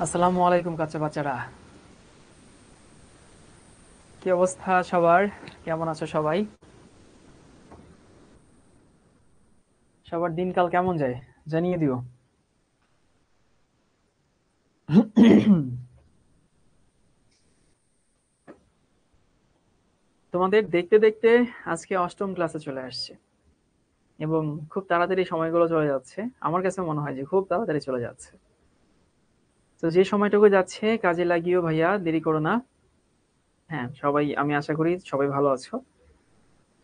আসসালামু আলাইকুম কাচ্চা বাচ্চারা, কি অবস্থা সবার? কেমন আছো সবাই? সবার দিনকাল কেমন যায় জানিয়ে দিও। তোমাদের দেখতে দেখতে আজকে অষ্টম ক্লাসে চলে আসছে এবং খুব তাড়াতাড়ি সময়গুলো চলে যাচ্ছে। আমার কাছে মনে হয় যে খুব তাড়াতাড়ি চলে যাচ্ছে। তো যে সময়টুকু যাচ্ছে কাজে লাগিও ভাইয়া, দেরি করো না। হ্যাঁ সবাই, আমি আশা করি সবাই ভালো আছো।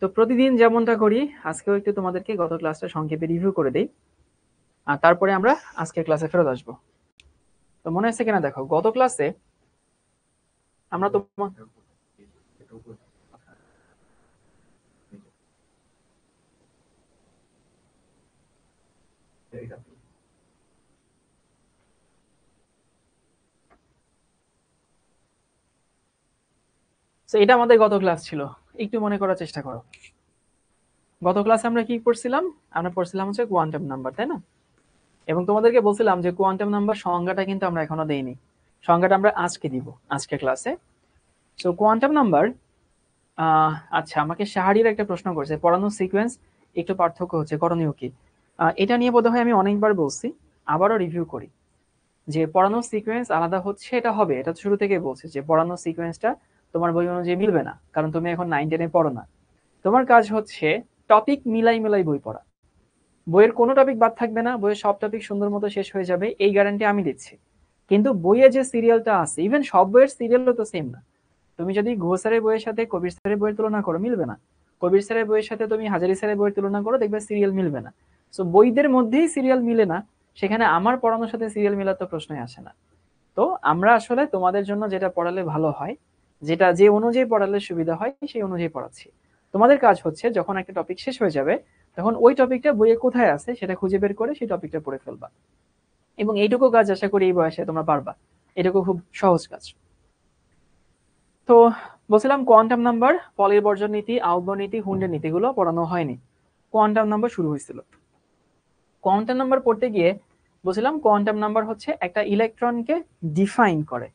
তো প্রতিদিন যেমনটা করি, আজকেও একটু তোমাদেরকে গত ক্লাসটা সংক্ষেপে রিভিউ করে দেই, আর তারপরে আমরা আজকের ক্লাসে ফেরত আসবো। তো মনে আছে কিনা দেখো, গত ক্লাসে আমরা তো তো এটা আমাদের গত ক্লাস ছিল, একটু মনে করার চেষ্টা করো। গত ক্লাসে আমরা কি পড়ছিলাম? আমরা পড়ছিলাম হচ্ছে কোয়ান্টাম নাম্বার, তাই না? এবং তোমাদেরকে বলছিলাম যে কোয়ান্টাম নাম্বার সংজ্ঞাটা কিন্তু আমরা এখনো দেইনি, সংজ্ঞাটা আমরা আজকে দিব, আজকের ক্লাসে। সো কোয়ান্টাম নাম্বার, আচ্ছা আমাকে শাহারির একটা প্রশ্ন করছে, পড়ানোর সিকোয়েন্স একটু পার্থক্য হচ্ছে, করণীয় কি? এটা নিয়ে বোধহয় আমি অনেকবার বলছি, আবারও রিভিউ করি যে পড়ানোর সিকোয়েন্স আলাদা হচ্ছে, এটা হবে, এটা শুরু থেকে বলছে যে পড়ানোর সিকোয়েন্সটা তোমার বই অনুযায়ী মিলবে না, কারণ তুমি এখন 9-10-এ পড়ো না। তোমার কাজ হচ্ছে টপিক মিলাই মিলাই বই পড়া। বইয়ের কোনো টপিক বাদ থাকবে না, বইয়ের সব টপিক সুন্দর মতো শেষ হয়ে যাবে, এই গ্যারান্টি আমি দিচ্ছি। কিন্তু বইয়ে যে সিরিয়ালটা আছে, ইভেন সব বইয়ের সিরিয়ালও তো সেম না। তুমি যদি ঘোষ স্যারের বইয়ের সাথে কবির স্যারের বইয়ের তুলনা করো, মিলবে না। কবির স্যারের বইয়ের সাথে তুমি হাজারি স্যারের বইয়ের তুলনা করো, দেখবে সিরিয়াল মিলবে না। সো বইদের মধ্যেই সিরিয়াল মিলে না, সেখানে আমার পড়ানোর সাথে সিরিয়াল মিলার তো প্রশ্নই আসে না। তো আমরা আসলে তোমাদের জন্য যেটা পড়ালে ভালো হয়, যেটা যে অনুযায়ী পড়ালে সুবিধা হয়, সেই অনুযায়ী পড়াচ্ছি। তোমাদের কাজ হচ্ছে যখন একটা টপিক শেষ হয়ে যাবে, তখন ওই টপিকটা বইয়ে কোথায় আছে সেটা খুঁজে বের করে সেই টপিকটা পড়ে ফেলবা। এবং এইটুকু কাজ আশা করি এই বয়সে তোমরা পারবা। এটুকু খুব সহজ কাজ। তো বলছিলাম কোয়ান্টাম নাম্বার, পলির বর্জন নীতি, আউটবর্ন নীতি, হুন্ডের নীতিগুলো পড়ানো হয়নি, কোয়ান্টাম নাম্বার শুরু হয়েছিল। কোয়ান্টাম নাম্বার পড়তে গিয়ে বলছিলাম কোয়ান্টাম নাম্বার হচ্ছে একটা ইলেকট্রনকে ডিফাইন করে,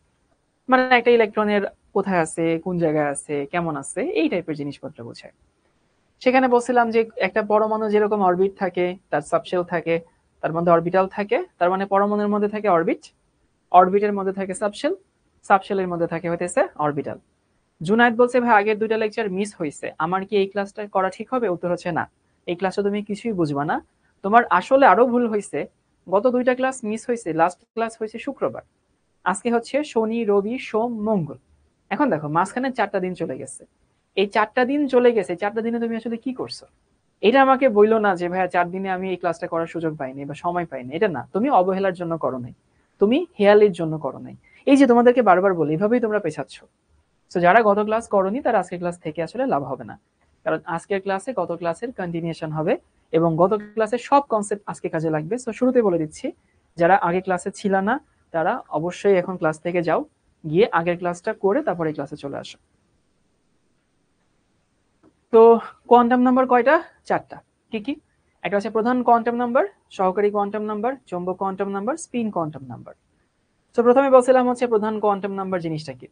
মানে একটা ইলেকট্রনের কোথায় আছে, কোন জায়গায় আছে, কেমন আছে, এই টাইপের জিনিসপত্র বোঝায়। সেখানে বলছিলাম যে একটা পরমাণু যেরকম অরবিট থাকে, তার সাবশেল থাকে, তার মধ্যে অরবিটাল থাকে, তার মানে পরমাণুর মধ্যে থাকে অরবিট, অরবিটের মধ্যে থাকে সাবশেল, সাবশেলের মধ্যে থাকে হইতেছে অরবিটাল। জুনায়েদ বলছে ভাই আগের দুইটা লেকচার মিস হয়েছে, আমার কি এই ক্লাসটা করা ঠিক হবে? উত্তর হচ্ছে না, এই ক্লাসটা তুমি কিছুই বুঝবা না। তোমার আসলে আরো ভুল হয়েছে, গত দুইটা ক্লাস মিস হয়েছে, লাস্ট ক্লাস হয়েছে শুক্রবার, আজকে হচ্ছে শনি রবি সোম মঙ্গল। এখন দেখো মাঝখানে 4টা দিন চলে গেছে, এই 4টা দিন চলে গেছে, 4টা দিনে তুমি আসলে কি করছো? এটা আমাকে বইলো না যে ভাইয়া 4 দিনে আমি এই ক্লাসটা করার সুযোগ পাইনি বা সময় পাইনি, এটা না, তুমি অবহেলার জন্য করো নাই, তুমি হেয়ালির জন্য করো নাই। এই যে তোমাদেরকে বারবার বলি, এভাবেই তোমরা পেছাচ্ছ। তো যারা গত ক্লাস করনি তারা আজকের ক্লাস থেকে আসলে লাভ হবে না, কারণ আজকের ক্লাসে গত ক্লাসের কন্টিনিউশন হবে এবং গত ক্লাসের সব কনসেপ্ট আজকে কাজে লাগবে। তো শুরুতে বলে দিচ্ছি, যারা আগে ক্লাসে ছিল না তারা অবশ্যই এখন ক্লাস থেকে যাও, গিয়ে আগের ক্লাসটা করে তারপরে এই ক্লাসে চলে আসো। তো কোয়ান্টাম নাম্বার কয়টা? 4টা। কি কি? একটা হচ্ছে প্রধান কোয়ান্টাম নাম্বার, সহকারী কোয়ান্টাম নাম্বার, চৌম্বক quantum number, spin quantum number. তো প্রথমে বলছিলাম হচ্ছে প্রধান কোয়ান্টাম নাম্বার জিনিসটা কি।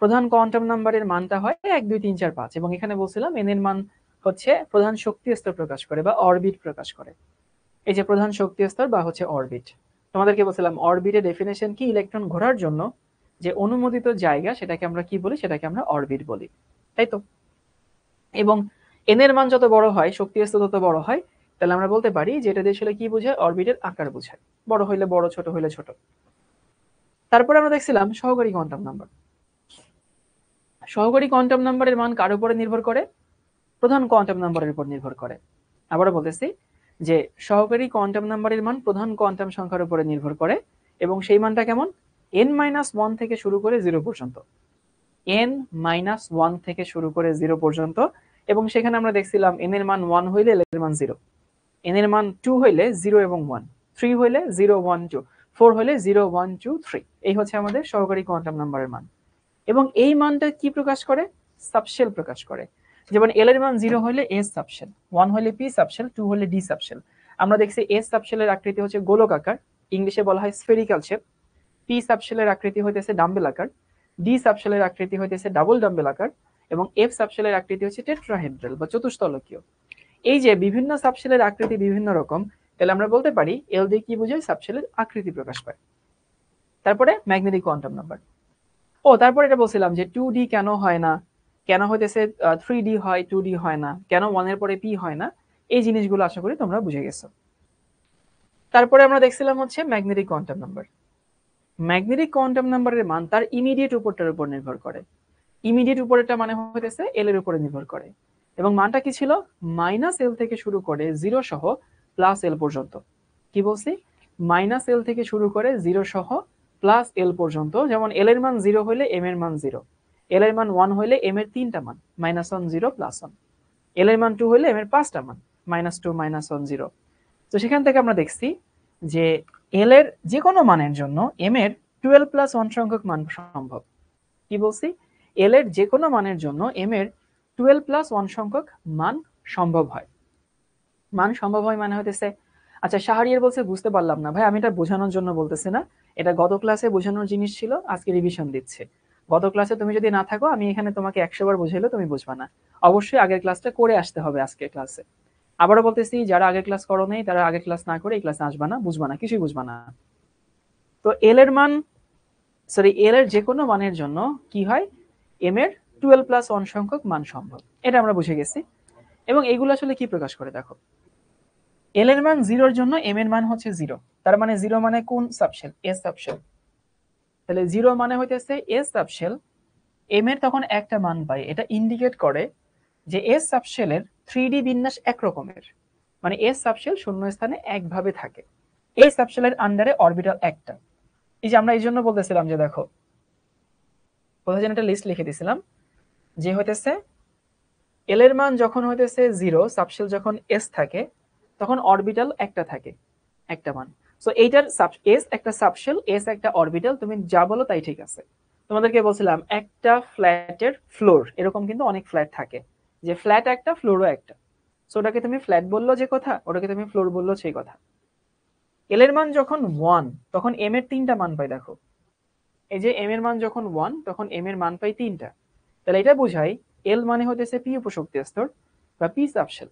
প্রধান কোয়ান্টাম নাম্বারের মানটা হয় 1 2 3 4 5, এবং এখানে বলছিলাম এন এর মান হচ্ছে প্রধান শক্তি স্তর প্রকাশ করে বা অরবিট প্রকাশ করে। এই যে প্রধান শক্তি স্তর বা হচ্ছে অরবিট, তোমাদেরকে বলছিলাম অরবিটের ডেফিনেশন কি, ইলেকট্রন ঘোরার জন্য যে অনুমোদিত জায়গা সেটাকে আমরা কি বলি, সেটাকে আমরা অরবিট বলি, তাই তো? এবং এন এর মান যত বড় হয়, শক্তি স্তর তত বড় হয়, তাহলে আমরা বলতে পারি যে এটা দিয়ে আসলে কি বোঝায়, অরবিটের আকার বোঝায়, বড় হইলে বড়, ছোট হইলে ছোট। তারপরে আমরা দেখছিলাম সহকারী কোয়ান্টাম নাম্বার। সহকারী কোয়ান্টাম নাম্বারের মান কার উপরে নির্ভর করে? প্রধান কোয়ান্টাম নাম্বারের উপর নির্ভর করে। আবারও বলতেছি যে সহকারী কোয়ান্টাম নাম্বারের মান প্রধান কোয়ান্টাম সংখ্যার উপরে নির্ভর করে, এবং সেই মানটা কেমন? n-1 থেকে শুরু করে 0 পর্যন্ত, n-1 থেকে শুরু করে 0 পর্যন্ত। এবং সেখানে আমরা দেখছিলাম n এর মান 1 হইলে l এর মান 0, n এর মান 2 হইলে 0 এবং 1, 3 হইলে 0 1 2, 4 হইলে 0 1 2 3। এই হচ্ছে আমাদের সহকারী কোয়ান্টাম নাম্বারের মান। এবং এই মানটা কি প্রকাশ করে? সাবশেল প্রকাশ করে। যেমন এল এর মান 0 হলে এস সাবশেল, 1 হলে পি সাবশেল, 2 হলে ডি সাবশেল। আমরা দেখছি এস সাবশেলের আকৃতি হচ্ছে গোলক আকার, ইংলিশে বলা হয় স্ফেরিক্যাল শেপ। পি সাবশেলের আকৃতি হইতেছে ডাম্বেল আকার, ডি সাবশেলের আকৃতি হইতেছে ডাবল ডাম্বেল আকার, এবং এফ সাবশেলের আকৃতি হচ্ছে টেট্রাহেড্রাল বা চতুস্তলকীয়। এই যে বিভিন্ন সাবশেলের আকৃতি বিভিন্ন রকম, তাহলে আমরা বলতে পারি এল দিয়ে কি বোঝায়? সাবশেলের আকৃতি প্রকাশ পায়। তারপরে ম্যাগনেটিক কোয়ান্টাম নাম্বার। তারপর এটা বলছিলাম যে 2D কেন হয় না, কেন হইতেছে 3D হয় 2D হয় না, কেন 1 এর পরে পি হয় না, এই জিনিসগুলো আশা করি তোমরা বুঝে গেছো। তারপরে আমরা দেখছিলাম হচ্ছে magnetic quantum number. Magnetic quantum নাম্বারের মান তার ইমিডিয়েট উপরটার উপর নির্ভর করে। ইমিডিয়েট উপরেরটা মানে হইতেছে এল এর উপরে নির্ভর করে, এবং মানটা কি ছিল? -L থেকে শুরু করে 0 সহ +L পর্যন্ত। কি বলছি? -L থেকে শুরু করে 0 সহ +L পর্যন্ত। যেমন এল এর মান 0 হইলে এম এর মান 0, এল এর মান 1 হইলে এম এর 3টা মান -1 0 +1, এল এর মান 2 হইলে এম এর 5টা মান -2 -1 0। তো সেখান থেকে আমরা দেখছি যে এল এর যে কোনো মানের জন্য এম এর 12+1 সংখ্যক মান সম্ভব। কি বলছি? এল এর যে কোনো মানের জন্য এম এর 12+1 সংখ্যক মান সম্ভব হয়। মান সম্ভব হয় মানে হতেছে, আচ্ছা শাহরিয়ার বলছে বুঝতে পারলাম না ভাই, আমি এটা বোঝানোর জন্য বলতেছি না, এটা গত ক্লাসে বোঝানোর জিনিস ছিল, আজকে রিভিশন দিচ্ছে। গত ক্লাসে তুমি যদি না থাকো, আমি এখানে তোমাকে 100 বার বুঝাইলেও তুমি বুঝবা না। অবশ্যই আগের ক্লাসটা করে আসতে হবে আজকের ক্লাসে। আবারও বলতেছি, যারা আগের ক্লাস করো নাই তারা আগের ক্লাস না করে এই ক্লাসে আসবা না, বুঝবা না, কিছুই বুঝবা না। তো এল এর মান, সরি, এল এর যে কোনো মানের জন্য কি হয়? এম এর 12+1 সংখ্যক মান সম্ভব, এটা আমরা বুঝে গেছি। এবং এগুলো আসলে কি প্রকাশ করে দেখো, এল এর মান 0 এর জন্য এম এর মান হচ্ছে 0, তার মানে 0 মানে কোন সাবশেল? S subshell. তাহলে 0 মানে হইতেছে এস সাবশেল, এম এর তখন একটা মান পাই, এটা ইন্ডিকেট করে যে এস সাবশেলের 3D বিন্যাস একরকমের, মানে এস সাবশেল শূন্য স্থানে একভাবে থাকে, এই সাবশেলের আন্ডারে অরবিটাল একটা। এই যে আমরা এই জন্য বলতেছিলাম যে দেখো, কোথায় যেন একটা লিস্ট লিখে দিছিলাম যে হইতেছে এল এর মান যখন হইতেছে 0, সাবশেল যখন এস থাকে, তখন অরবিটাল একটা থাকে, একটা মান। সো এইটার এস একটা সাবশেল, এস একটা অরবিটাল, তুমি যা বলো তাই ঠিক আছে। তোমাদেরকে বলছিলাম একটা ফ্ল্যাটের ফ্লোর, এরকম কিন্তু অনেক ফ্ল্যাট থাকে, যে ফ্ল্যাট একটা ফ্লোরও একটা। সো ওটাকে তুমি ফ্ল্যাট বললো যে কথা, ওটাকে তুমি ফ্লোর বললো সেই কথা। এল এর মান যখন 1, তখন এম এর 3টা মান পাই। দেখো, এই যে এম এর মান যখন 1, তখন এম এর মান পাই 3টা। তাহলে এটা বোঝাই এল মানে হতেছে পি উপশক্তি স্তর বা পি সাবশেল।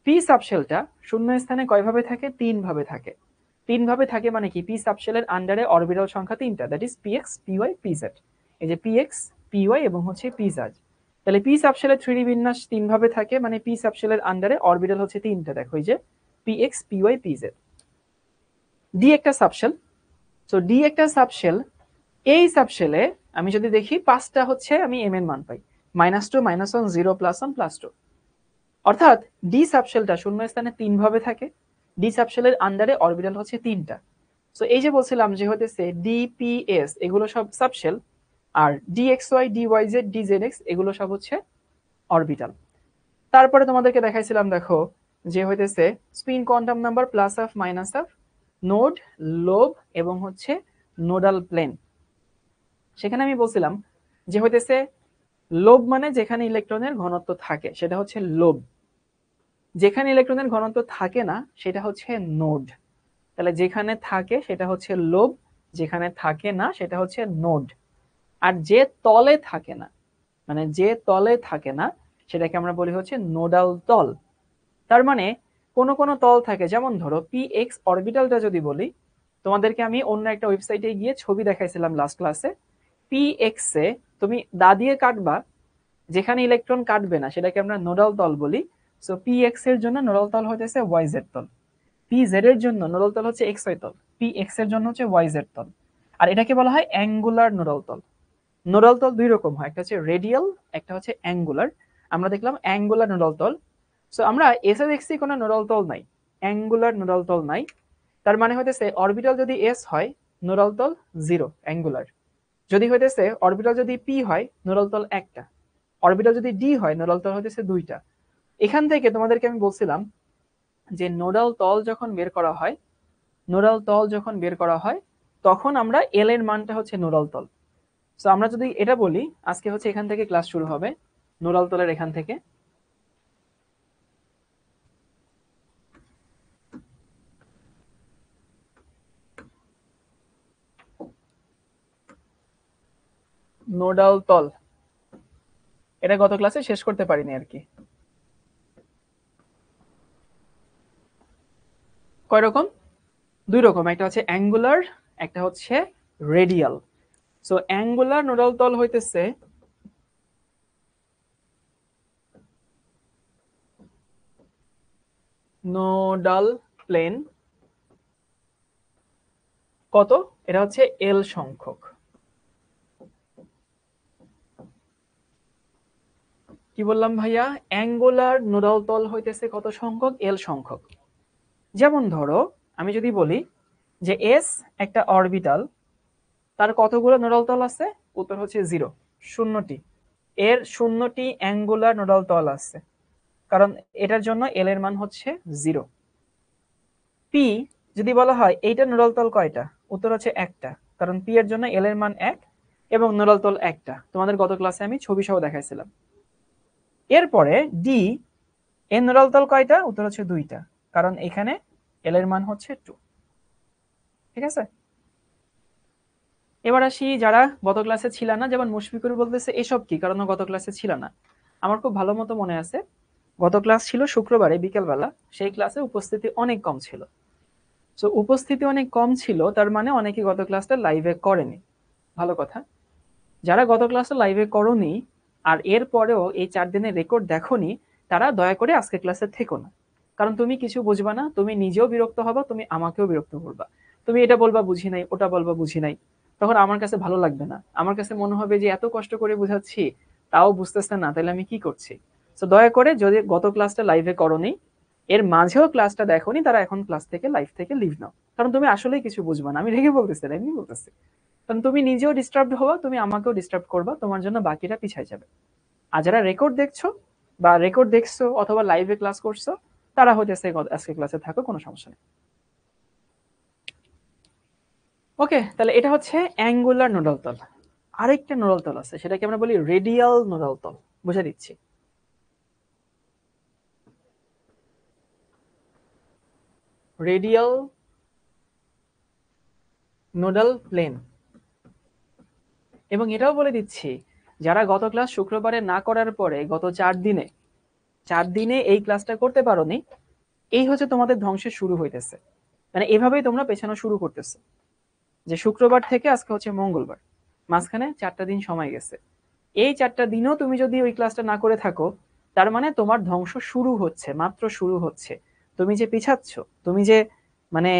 পি সাবশেলটা শূন্য স্থানে কয়ভাবে থাকে? 3 ভাবে থাকে। 3 ভাবে থাকে মানে কি? পি সাবশেলের আন্ডারে অরবিটাল সংখ্যা 3টা, that is PX, PY, PZ. এই যে পিএক্স, পিওয়াই এবং হচ্ছে পিজেড। তাহলে পি সাবশেলের 3D বিন্যাস 3 ভাবে থাকে, মানে পি সাবশেলের আন্ডারে অরবিটাল হচ্ছে 3টা। দেখো, এই যে পিএক্স, পিওয়াই, পিজেড। ডি একটা সাবশেল। সো ডি একটা সাবশেল, এই সাবশেলে আমি যদি দেখি 5টা হচ্ছে আমি এম এর মান পাই, -2, -1, 0, +1, +2। অর্থাৎ ডি সাবশেলটা শূন্য স্থানে 3 ভাবে থাকে, ডি সাবশেলের আন্ডারে অরবিটাল হচ্ছে 3টা। সো এই যে বলছিলাম যে হতেছে ডিপিএস এগুলো সব সাবশেল, আর ডিএক্সওয়াই, ডিওয়াইজেড, ডিজেডএক্স এগুলো সব হচ্ছে অরবিটাল। তারপরে তোমাদেরকে দেখাইছিলাম, দেখো, যে হইতেছে spin quantum number plus of minus of node, lobe এবং হচ্ছে নোডাল প্লেন। সেখানে আমি বলছিলাম যে হইতেছে লোব মানে যেখানে ইলেকট্রনের ঘনত্ব থাকে সেটা হচ্ছে লোব, যেখানে ইলেকট্রনের ঘনত্ব থাকে না সেটা হচ্ছে নোড। তাহলে যেখানে থাকে সেটা হচ্ছে লোব, যেখানে থাকে না সেটা হচ্ছে নোড। আর যে তলে থাকে না, মানে যে তলে থাকে না, সেটাকে আমরা বলি হচ্ছে নোডাল তল। তার মানে কোন কোন তল থাকে, যেমন ধরো পি এক্স অরবিটালটা যদি বলি, তোমাদেরকে আমি অন্য একটা ওয়েবসাইটে গিয়ে ছবি দেখাইছিলাম লাস্ট ক্লাসে। পি এক্স এ তুমি দা দিয়ে কাটবা, যেখানে ইলেকট্রন কাটবে না সেটাকে আমরা নোডাল তল বলি। সো পি এক্স এর জন্য নোডাল তল হইতেছে ওয়াই জেড তল, পি জেড এর জন্য নোডাল তল হচ্ছে এক্স ওয়াই তল, পি এক্স এর জন্য হচ্ছে ওয়াই জেড তল। আর এটাকে বলা হয় অ্যাঙ্গুলার নোডাল তল। নোডাল তল দুই রকম হয়, একটা হচ্ছে রেডিয়াল, একটা হচ্ছে অ্যাঙ্গুলার। আমরা দেখলাম অ্যাঙ্গুলার নোডাল তল। সো আমরা এসে দেখছি কোনো নোডাল তল নাই, অ্যাঙ্গুলার নোডাল তল নাই। তার মানে হইতেছে অরবিটাল যদি এস হয়, নোডাল তল 0, অ্যাঙ্গুলার। যদি হইতেছে অরবিটাল যদি পি হয়, নোডাল তল একটা। অরবিটাল যদি ডি হয়, নোডাল তল হইতেছে 2টা। এখান থেকে তোমাদেরকে আমি বলছিলাম যে নোডাল তল যখন বের করা হয়, নোডাল তল যখন বের করা হয়, তখন আমরা এল এর মানটা হচ্ছে নোডাল তল। সো আমরা যদি এটা বলি, আজকে হচ্ছে এখান থেকে ক্লাস শুরু হবে, নোডাল তলের এখান থেকে। নোডাল তল, এটা গত ক্লাসে শেষ করতে পারিনি আর কি। কয় রকম? দুই রকম, একটা হচ্ছে অ্যাঙ্গুলার, একটা হচ্ছে রেডিয়াল। সো অ্যাঙ্গুলার নোডাল তল হইতেছে নোডাল প্লেন কত? এটা হচ্ছে এল সংখ্যক। কি বললাম ভাইয়া? অ্যাঙ্গুলার নোডাল তল হইতেছে কত সংখ্যক? এল সংখ্যক। যেমন ধরো আমি যদি বলি যে এস একটা অরবিটাল, তার কতগুলো নোডাল তল আছে? উত্তর হচ্ছে 0, শূন্যটি। এর শূন্যটি অ্যাঙ্গুলার নোডাল তল আছে, কারণ এটার জন্য এল এর মান হচ্ছে 0। পি যদি বলা হয় এইটার নোডাল তল কয়টা? উত্তর হচ্ছে একটা, কারণ পি এর জন্য এল এর মান 1 এবং নোডাল তল একটা। তোমাদের গত ক্লাসে আমি ছবি সহ দেখাইছিলাম। এরপরে ডি, এর নোডাল তল কয়টা? উত্তর হচ্ছে 2টা, কারণ এখানে এল এর মান হচ্ছে 2। ঠিক আছে, এবার আসি যারা গত ক্লাসে ছিল না, যেমন মুশফিকুর বলতেছে এসব কি, কারণ ও গত ক্লাসে ছিল না। আমার খুব ভালো মতো মনে আছে, গত ক্লাস ছিল শুক্রবারে বিকেলবেলা, সেই ক্লাসে উপস্থিতি অনেক কম ছিল। সো উপস্থিতি অনেক কম ছিল, তার মানে অনেকে গত ক্লাসটা লাইভে করেনি। ভালো কথা। যারা গত ক্লাসে লাইভে করনি আর এর পরেও এই 4 দিনের রেকর্ড দেখোনি, তারা দয়া করে আজকে ক্লাসে থেকো না, কারণ তুমি কিছু বুঝবা না, তুমি নিজেও বিরক্ত হবা, তুমি আমাকেও বিরক্ত করবা। তুমি এটা বলবা বুঝি নাই, ওটা বলবা বুঝি নাই, তখন আমার কাছে ভালো লাগবে না। আমার কাছে মনে হবে যে এত কষ্ট করে বুঝাচ্ছি তাও বুঝতেছে না, তাহলে আমি কি করছি? তো দয়া করে, যদি গত ক্লাসটা লাইভে করনি, এর মাঝেও ক্লাসটা দেখোনি, তারা এখন ক্লাস থেকে লাইভ থেকে লিভ নাও, কারণ তুমি আসলেই কিছু বুঝবা না। আমি রেগে বলতেছি না, এমনি বলতেছি, কারণ তুমি নিজেও ডিস্টার্ব হবা, তুমি আমাকেও ডিস্টার্ব করবা, তোমার জন্য বাকিটা পিছায় যাবে। আর যারা রেকর্ড দেখছো বা রেকর্ড দেখছো অথবা লাইভে ক্লাস করছো, তারা হইতেছে আজকে ক্লাসে থাকো, কোনো সমস্যা নেই। ওকে, তাহলে এটা হচ্ছে অ্যাঙ্গুলার নোডাল তল। আরেকটা নোডাল তল আছে, সেটাকে আমরা বলি রেডিয়াল নোডাল তল। বুঝে দিচ্ছি। Radial nodal plane. এবং এটাও বলে দিচ্ছি, যারা গত ক্লাস শুক্রবারে না করার পরে গত 4 দিনে এই ক্লাসটা করতে পারোনি, এই হচ্ছে তোমাদের ধ্বংসের শুরু হইতেছে। মানে এভাবেই তোমরা পেছানো শুরু করতেছো, যে শুক্রবার থেকে আজকে হচ্ছে মঙ্গলবার, মাঝখানে 4টা দিন সময় গেছে। এই 4টা দিনও তুমি যদি ওই ক্লাসটা না করে থাকো, তার মানে তোমার ধ্বংস শুরু হচ্ছে, মাত্র শুরু হচ্ছে। তুমি যে পিছাচ্ছ, তুমি যে মানে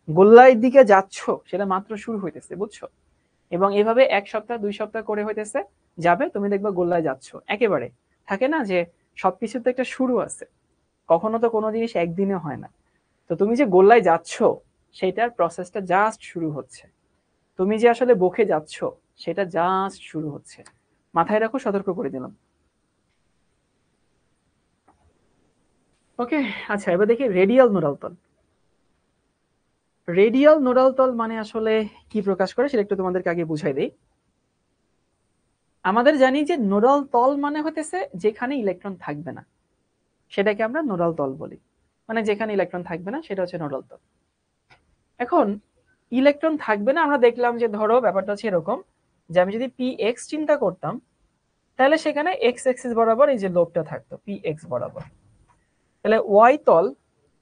গোল্লার দিকে যাচ্ছ, সেটা মাত্র শুরু হইতেছে, বুঝছো? এবং এভাবে 1 সপ্তাহ 2 সপ্তাহ করে হইতেছে যাবে, তুমি দেখবা গোল্লায় যাচ্ছ একেবারে। থাকে না যে সবকিছুতে একটা শুরু আছে, কখনো তো কোনো জিনিস একদিনে হয় না। তো তুমি যে গোল্লায় যাচ্ছ, সেটার প্রসেসটা জাস্ট শুরু হচ্ছে। তুমি যে আসলে বকে যাচ্ছ, সেটা জাস্ট শুরু হচ্ছে। মাথায় রাখো, সতর্ক করে দিলাম। ওকে, আচ্ছা এবার দেখি রেডিয়াল নোডাল তল। রেডিয়াল নোডাল তল মানে আসলে কি প্রকাশ করে সেটা একটু তোমাদেরকে আগে বুঝাই দেই। আমাদের জানি যে নোডাল তল মানে হতেছে যেখানে ইলেকট্রন থাকবে না, সেটাকে আমরা নোডাল তল বলি। মানে যেখানে ইলেকট্রন থাকবে না সেটা হচ্ছে নোডাল তল। এখন ইলেকট্রন থাকবে না, আমরা দেখলাম যে ধরো ব্যাপারটা হচ্ছে এরকম, যে আমি যদি পি এক্স চিন্তা করতাম, তাহলে সেখানে এক্স এক্সিস বরাবর এই যে লোবটা থাকতো পি এক্স বরাবর। তাহলে ওয়াই তল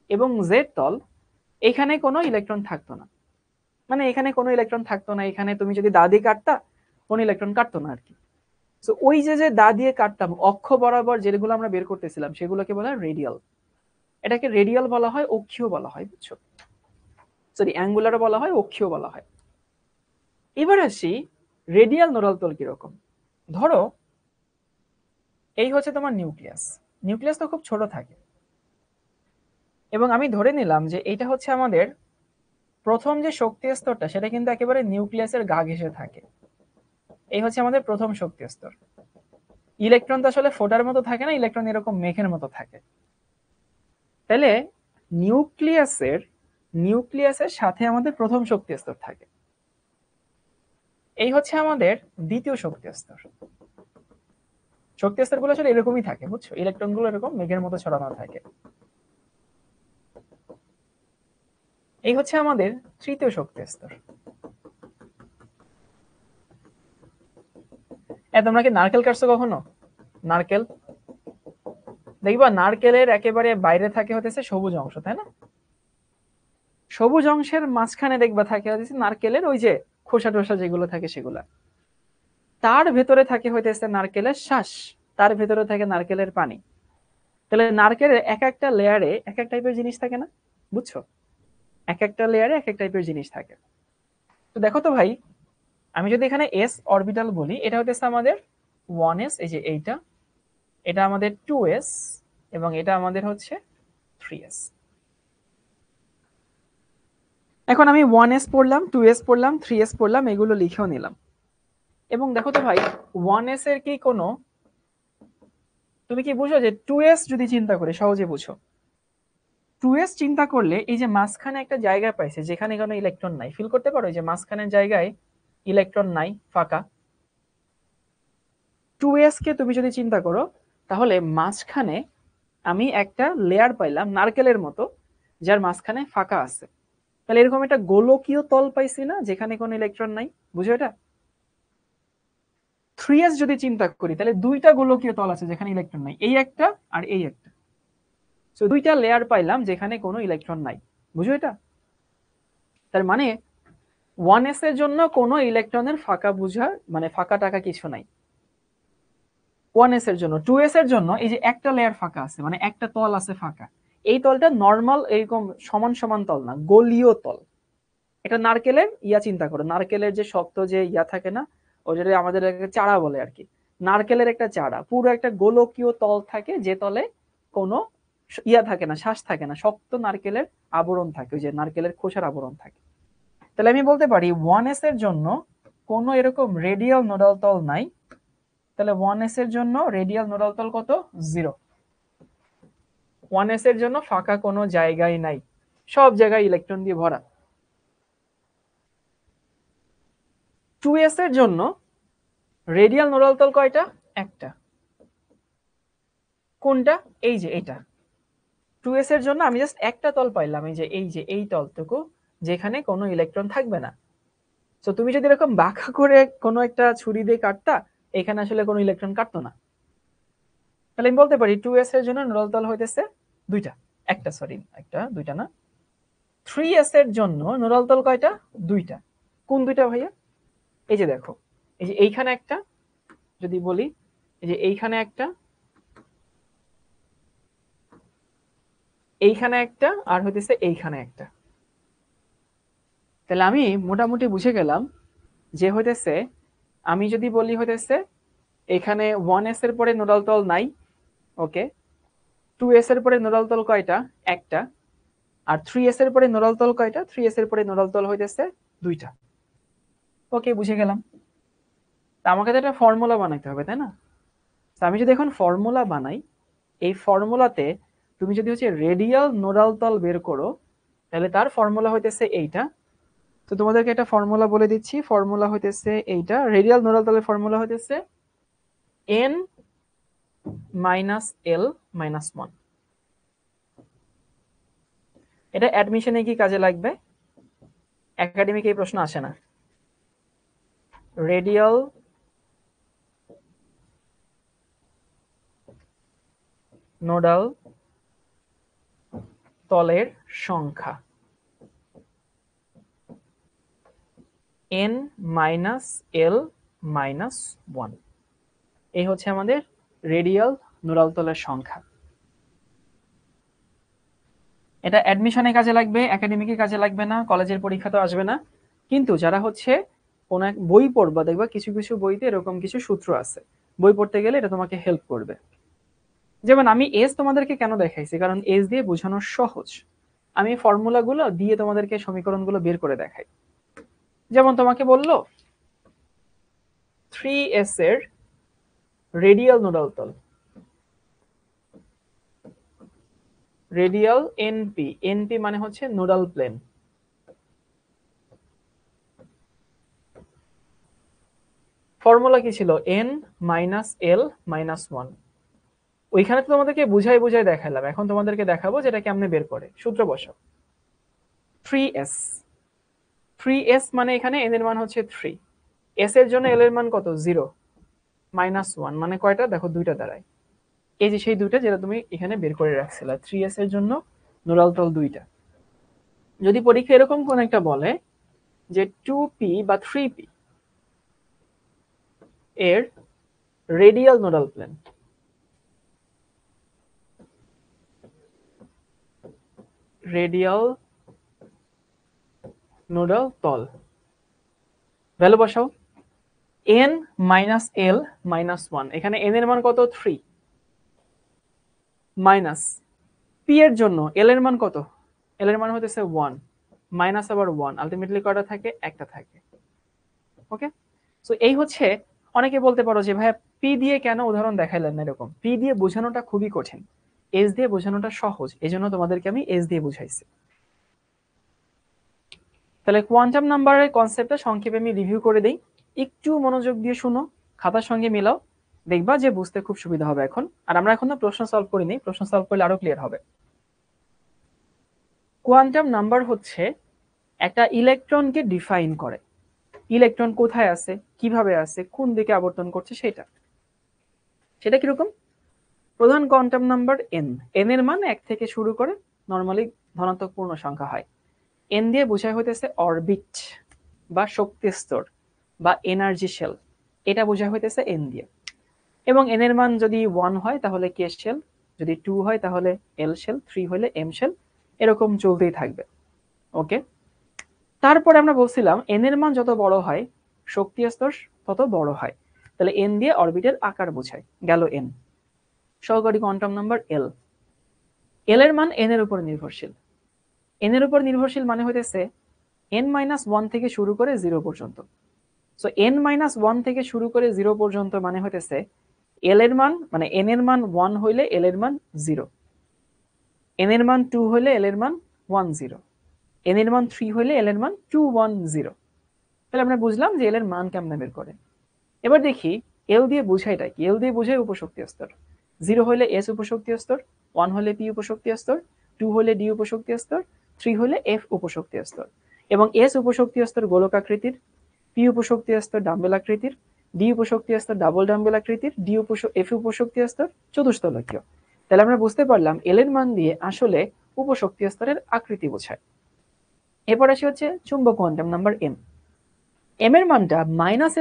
এবং জেড তল, এখানে কোনো ইলেকট্রন থাকতো না। মানে এখানে কোনো ইলেকট্রন থাকতো না, এখানে তুমি যদি দা দিয়ে কাটতা, কোনো ইলেকট্রন কাটতো না আর কি। তো ওই যে যে দা দিয়ে কাটতাম, অক্ষ বরাবর যেগুলো আমরা বের করতেছিলাম, সেগুলোকে বলা হয় রেডিয়াল। এটাকে রেডিয়াল বলা হয়, অক্ষীয় বলা হয়, বুঝছো? সরি, অ্যাঙ্গুলারও বলা হয়, অক্ষীয় বলা হয়। এবার আসি রেডিয়াল নোডাল তল কিরকম। ধরো এই হচ্ছে তোমার নিউক্লিয়াস। নিউক্লিয়াস তো খুব ছোট থাকে, এবং আমি ধরে নিলাম যে এটা হচ্ছে আমাদের প্রথম যে শক্তি স্তরটা, সেটা কিন্তু একেবারে নিউক্লিয়াসের গা ঘেঁষে থাকে। এই হচ্ছে আমাদের প্রথম শক্তি স্তর। ইলেকট্রন তো আসলে ফোটার মতো থাকে না, ইলেকট্রন এরকম মেঘের মতো থাকে। তাহলে নিউক্লিয়াসের নিউক্লিয়াসের সাথে আমাদের প্রথম শক্তি স্তর থাকে। এই হচ্ছে আমাদের দ্বিতীয় শক্তি স্তর। শক্তি স্তরগুলো আসলে এরকমই থাকে, বুঝছো? ইলেকট্রন গুলো এরকম মেঘের মতো ছড়ানো থাকে। এই হচ্ছে আমাদের তৃতীয় শক্তি স্তর। তোমরা কি নারকেল কাটছো কখনো? নারকেল দেখবা নারকেলের একেবারে বাইরে থাকে হতেছে সবুজ অংশ, তাই না? সবুজ অংশের মাঝখানে দেখবা থাকে হতেছে নারকেলের ওই যে খোসা টোসা যেগুলো থাকে সেগুলা। তার ভেতরে থাকে হইতেছে নারকেলের শ্বাস, তার ভেতরে থাকে নারকেলের পানি। তাহলে নারকেলের এক একটা লেয়ারে এক এক টাইপের জিনিস থাকে না, বুঝছো? এক একটা লেয়ারে এক এক টাইপের জিনিস থাকে। তো দেখো তো ভাই, আমি যদি এখানে এস অরবিটাল বলি, এটা হতেছে আমাদের 1s, এই যে এইটা, এটা আমাদের 2s, এবং এটা আমাদের হচ্ছে 3s। এখন আমি 1s পড়লাম, 2s পড়লাম, 3s পড়লাম, এগুলো লিখেও নিলাম। এবং দেখো তো ভাই, 1s এর কি কোনো, তুমি কি বুঝো যে 2s যদি চিন্তা করি, সহজে বুঝো, 2s চিন্তা করলে এই যে মাঝখানে একটা জায়গা পাইছে যেখানে কোনো ইলেকট্রন নাই, ফিল করতে পারো যে মাঝখানের জায়গায় ইলেকট্রন নাই, ফাঁকা। 2s কে তুমি যদি চিন্তা করো, তাহলে মাঝখানে আমি একটা লেয়ার পাইলাম নারকেলের মতো, যার মাঝখানে ফাঁকা আছে। তাহলে এরকম একটা গোলকীয় তল পাইছি না, যেখানে কোনো ইলেকট্রন নাই, বুঝো এটা? 3s যদি চিন্তা করি, তাহলে দুইটা গোলকীয় তল আছে যেখানে ইলেকট্রন নাই, এই একটা আর এই একটা। সো দুইটা লেয়ার পাইলাম যেখানে কোনো ইলেকট্রন নাই, বুঝো এটা? তার মানে 1s এর জন্য কোনো ইলেকট্রনের ফাঁকা বুঝার মানে ফাঁকা টাকা কিছু নাই 1s এর জন্য। 2s এর জন্য এই যে একটা লেয়ার ফাঁকা আছে, মানে একটা তল আছে ফাঁকা, এই তলটা নর্মাল এরকম সমান সমান তল না, গোলীয় তল। এটা নারকেলের ইয়া চিন্তা করো, নারকেলের যে শক্ত যে ইয়া থাকে না, ওই যেটা আমাদের চারা বলে আর কি, নারকেলের একটা চারা পুরো একটা গোলকীয় তল থাকে, যে তলে কোনো ইয়া থাকে না, শ্বাস থাকে না, শক্ত নারকেলের আবরণ থাকে, ওই যে নারকেলের খোসার আবরণ থাকে। তাহলে আমি বলতে পারি 1s এর জন্য কোনো এরকম রেডিয়াল নোডাল তল নাই। তাহলে 1s এর জন্য রেডিয়াল নোডাল তল কত? 0। 1s এর জন্য ফাঁকা কোনো জায়গায় নাই, সব জায়গায় ইলেকট্রন দিয়ে ভরা। 2s এর জন্য রেডিয়াল নোডাল তল কয়টা? একটা। কোনটা? এই যে এটা। 2s এর জন্য আমি জাস্ট একটা তল পাইলাম, এই যে এই তলটুকু, যেখানে কোনো ইলেকট্রন থাকবে না। তো তুমি যদি এরকম বাঁকা করে কোনো একটা ছুরি দিয়ে কাটতা, এখানে আসলে কোনো ইলেকট্রন কাটতো না। তাহলে আমি বলতে পারি 2s এর জন্য নোডাল তল হইতেছে দুইটা, একটা, সরি একটা, দুইটা না। 3s এর জন্য নোডাল তল কয়টা? দুইটা। কোন দুইটা ভাইয়া? এই যে দেখো, এই যে এইখানে একটা, যদি বলি এই যে এইখানে একটা, এইখানে একটা, আর হইতেছে এইখানে একটা। তাহলে আমি মোটামুটি বুঝে গেলাম যে হইতেছে, আমি যদি বলি হইতেছে এখানে 1s এর পরে নোডাল তল নাই, ওকে। 2s এর পরে নোডাল তল কয়টা? একটা। আর 3s এর পরে নোডাল তল কয়টা? 3s এর পরে নোডাল তল হইতেছে দুইটা। ওকে, বুঝে গেলাম। তা আমাকে তো একটা ফর্মুলা বানাইতে হবে, তাই না? তো আমি যদি এখন ফর্মুলা বানাই, এই ফর্মুলাতে তুমি যদি হচ্ছে রেডিয়াল নোডাল তল বের করো, তাহলে তার ফর্মুলা হইতেছে এইটা। তো তোমাদেরকে একটা ফর্মুলা বলে দিচ্ছি, ফর্মুলা হইতেছে এইটা। রেডিয়াল নোডাল তলের ফর্মুলা হইতেছে n মাইনাস l মাইনাস 1। এটা অ্যাডমিশনে কি কাজে লাগবে? একাডেমিক এই প্রশ্ন আসে না। রেডিয়াল নোডাল তলের সংখ্যা n মাইনাস l মাইনাস 1, এই হচ্ছে আমাদের রেডিয়াল নোডাল তলের সংখ্যা। এটা অ্যাডমিশনে কাজে লাগবে, একাডেমিকে কাজে লাগবে না, কলেজের পরীক্ষা তো আসবে না। কিন্তু যারা হচ্ছে কোন এক বই পড়বা, দেখবা কিছু কিছু বইতে এরকম কিছু সূত্র আছে, বই পড়তে গেলে এটা তোমাকে হেল্প করবে। যেমন আমি এস তোমাদেরকে কেন দেখাইছি, কারণ এস দিয়ে বোঝানো সহজ। আমি ফর্মুলাগুলো দিয়ে তোমাদেরকে সমীকরণগুলো বের করে দেখাই। যেমন তোমাকে বললো 3s এর রেডিয়াল নোডাল তল, রেডিয়াল এনপি, এনপি মানে হচ্ছে নোডাল প্লেন। ফর্মুলা কি ছিল? n minus l minus 1। ওইখানে তো তোমাদেরকে বুঝাই বুঝাই দেখালাম, এখন তোমাদেরকে দেখাবো যেটা কেমনে বের করে। সূত্র বসাও। 3s, 3s মানে এখানে n এর মান হচ্ছে 3, s এর জন্য l এর মান কত? 0। -1 মানে কয়টা দেখো দুইটা দাঁড়ায়। এই যে সেই দুইটা যেটা তুমি এখানে বের করে রাখছিলা 3s এর জন্য নোডাল তল দুইটা। যদি পরীক্ষা এরকম কোন একটা বলে যে 2p বা 3p এর radial nodal plane, radial nodal তল, ভ্যালু বসাও n - l - 1, এখানে n এর মান কত 3, মাইনাস p এর জন্য l এর মান কত, l এর মান হতেছে 1, মাইনাস আবার 1, আলটিমেটলি কয়টা থাকে, একটা থাকে। ওকে, সো এই হচ্ছে। অনেকে বলতে পারো যে ভাইয়া p দিয়ে কেন উদাহরণ দেখাইলেন না, এরকম p দিয়ে বোঝানোটা খুবই কঠিন, s দিয়ে বোঝানোটা সহজ, এজন্য তোমাদেরকে আমি s দিয়ে বুঝাইছি। তাহলে কোয়ান্টাম নাম্বারের কনসেপ্টটা সংক্ষেপে আমি রিভিউ করে দেই, একটু মনোযোগ দিয়ে শুনো, খাতার সঙ্গে মিলাও, দেখবা যে বুঝতে খুব সুবিধা হবে এখন। আর আমরা এখন প্রশ্ন সলভ করিনি, প্রশ্ন সলভ করলে আরো ক্লিয়ার হবে। কোয়ান্টাম নাম্বার হচ্ছে একটা ইলেকট্রনকে ডিফাইন করে, ইলেকট্রন কোথায় আছে, কিভাবে আছে, কোন দিকে আবর্তন করছে, সেটা কিরকম। প্রধান কোয়ান্টাম নাম্বার n, n এর মান 1 থেকে শুরু করে, নরমালি ধনাত্মক পূর্ণ সংখ্যা হয়। n দিয়ে বোঝায় হইতেছে অরবিট বা শক্তি স্তর বা এনার্জি শেল, এটা বোঝায় হইতেছে n দিয়ে। এবং n এর মান যদি 1 হয় তাহলে k শেল, যদি 2 হয় তাহলে l শেল, 3 হলে m শেল, এরকম চলতেই থাকবে। ওকে, তারপরে আমরা বলছিলাম n এর মান যত বড় হয় শক্তি স্তর তত বড় হয়, তাহলে n দিয়ে অরবিটের আকার বোঝায়, গেল n। সহকারী কোয়ান্টাম নাম্বার l, l এর মান n এর উপর নির্ভরশীল, n এর উপর নির্ভরশীল মানে হইতেছে n-1 থেকে শুরু করে 0 পর্যন্ত। সো n-1 থেকে শুরু করে 0 পর্যন্ত মানে হইতেছে l এর মান, মানে n এর মান 1 হইলে l এর মান 0, n এর মান 2 হইলে l এর মান 1 0, n এর মান 3 হইলে l এর মান 2 1 0। তাহলে আমরা বুঝলাম যে l এর মান কেমনে বের করে। এবার দেখি l দিয়ে বোঝাইটা কি, l দিয়ে বোঝায় উপশক্তি স্তর। 0 হইলে s উপশক্তি স্তর, 1 হলে p উপশক্তি স্তর, 2 হলে d উপশক্তি স্তর, 3 হলে f উপশক্তি স্তর। এবং s উপশক্তি স্তর গোলকাকৃতির, p উপশক্তি স্তর ডাম্বেল আকৃতির, d উপশক্তি স্তর ডাবল ডাম্বেল আকৃতির, f উপশক্তি স্তর চতুস্তলকীয়। তাহলে আমরা বুঝতে পারলাম l এর মান দিয়ে আসলে উপশক্তি স্তরের আকৃতি বোঝায়। এরপর আসি হচ্ছে চুম্বক কোয়ান্টাম নাম্বার m, m এর মানটা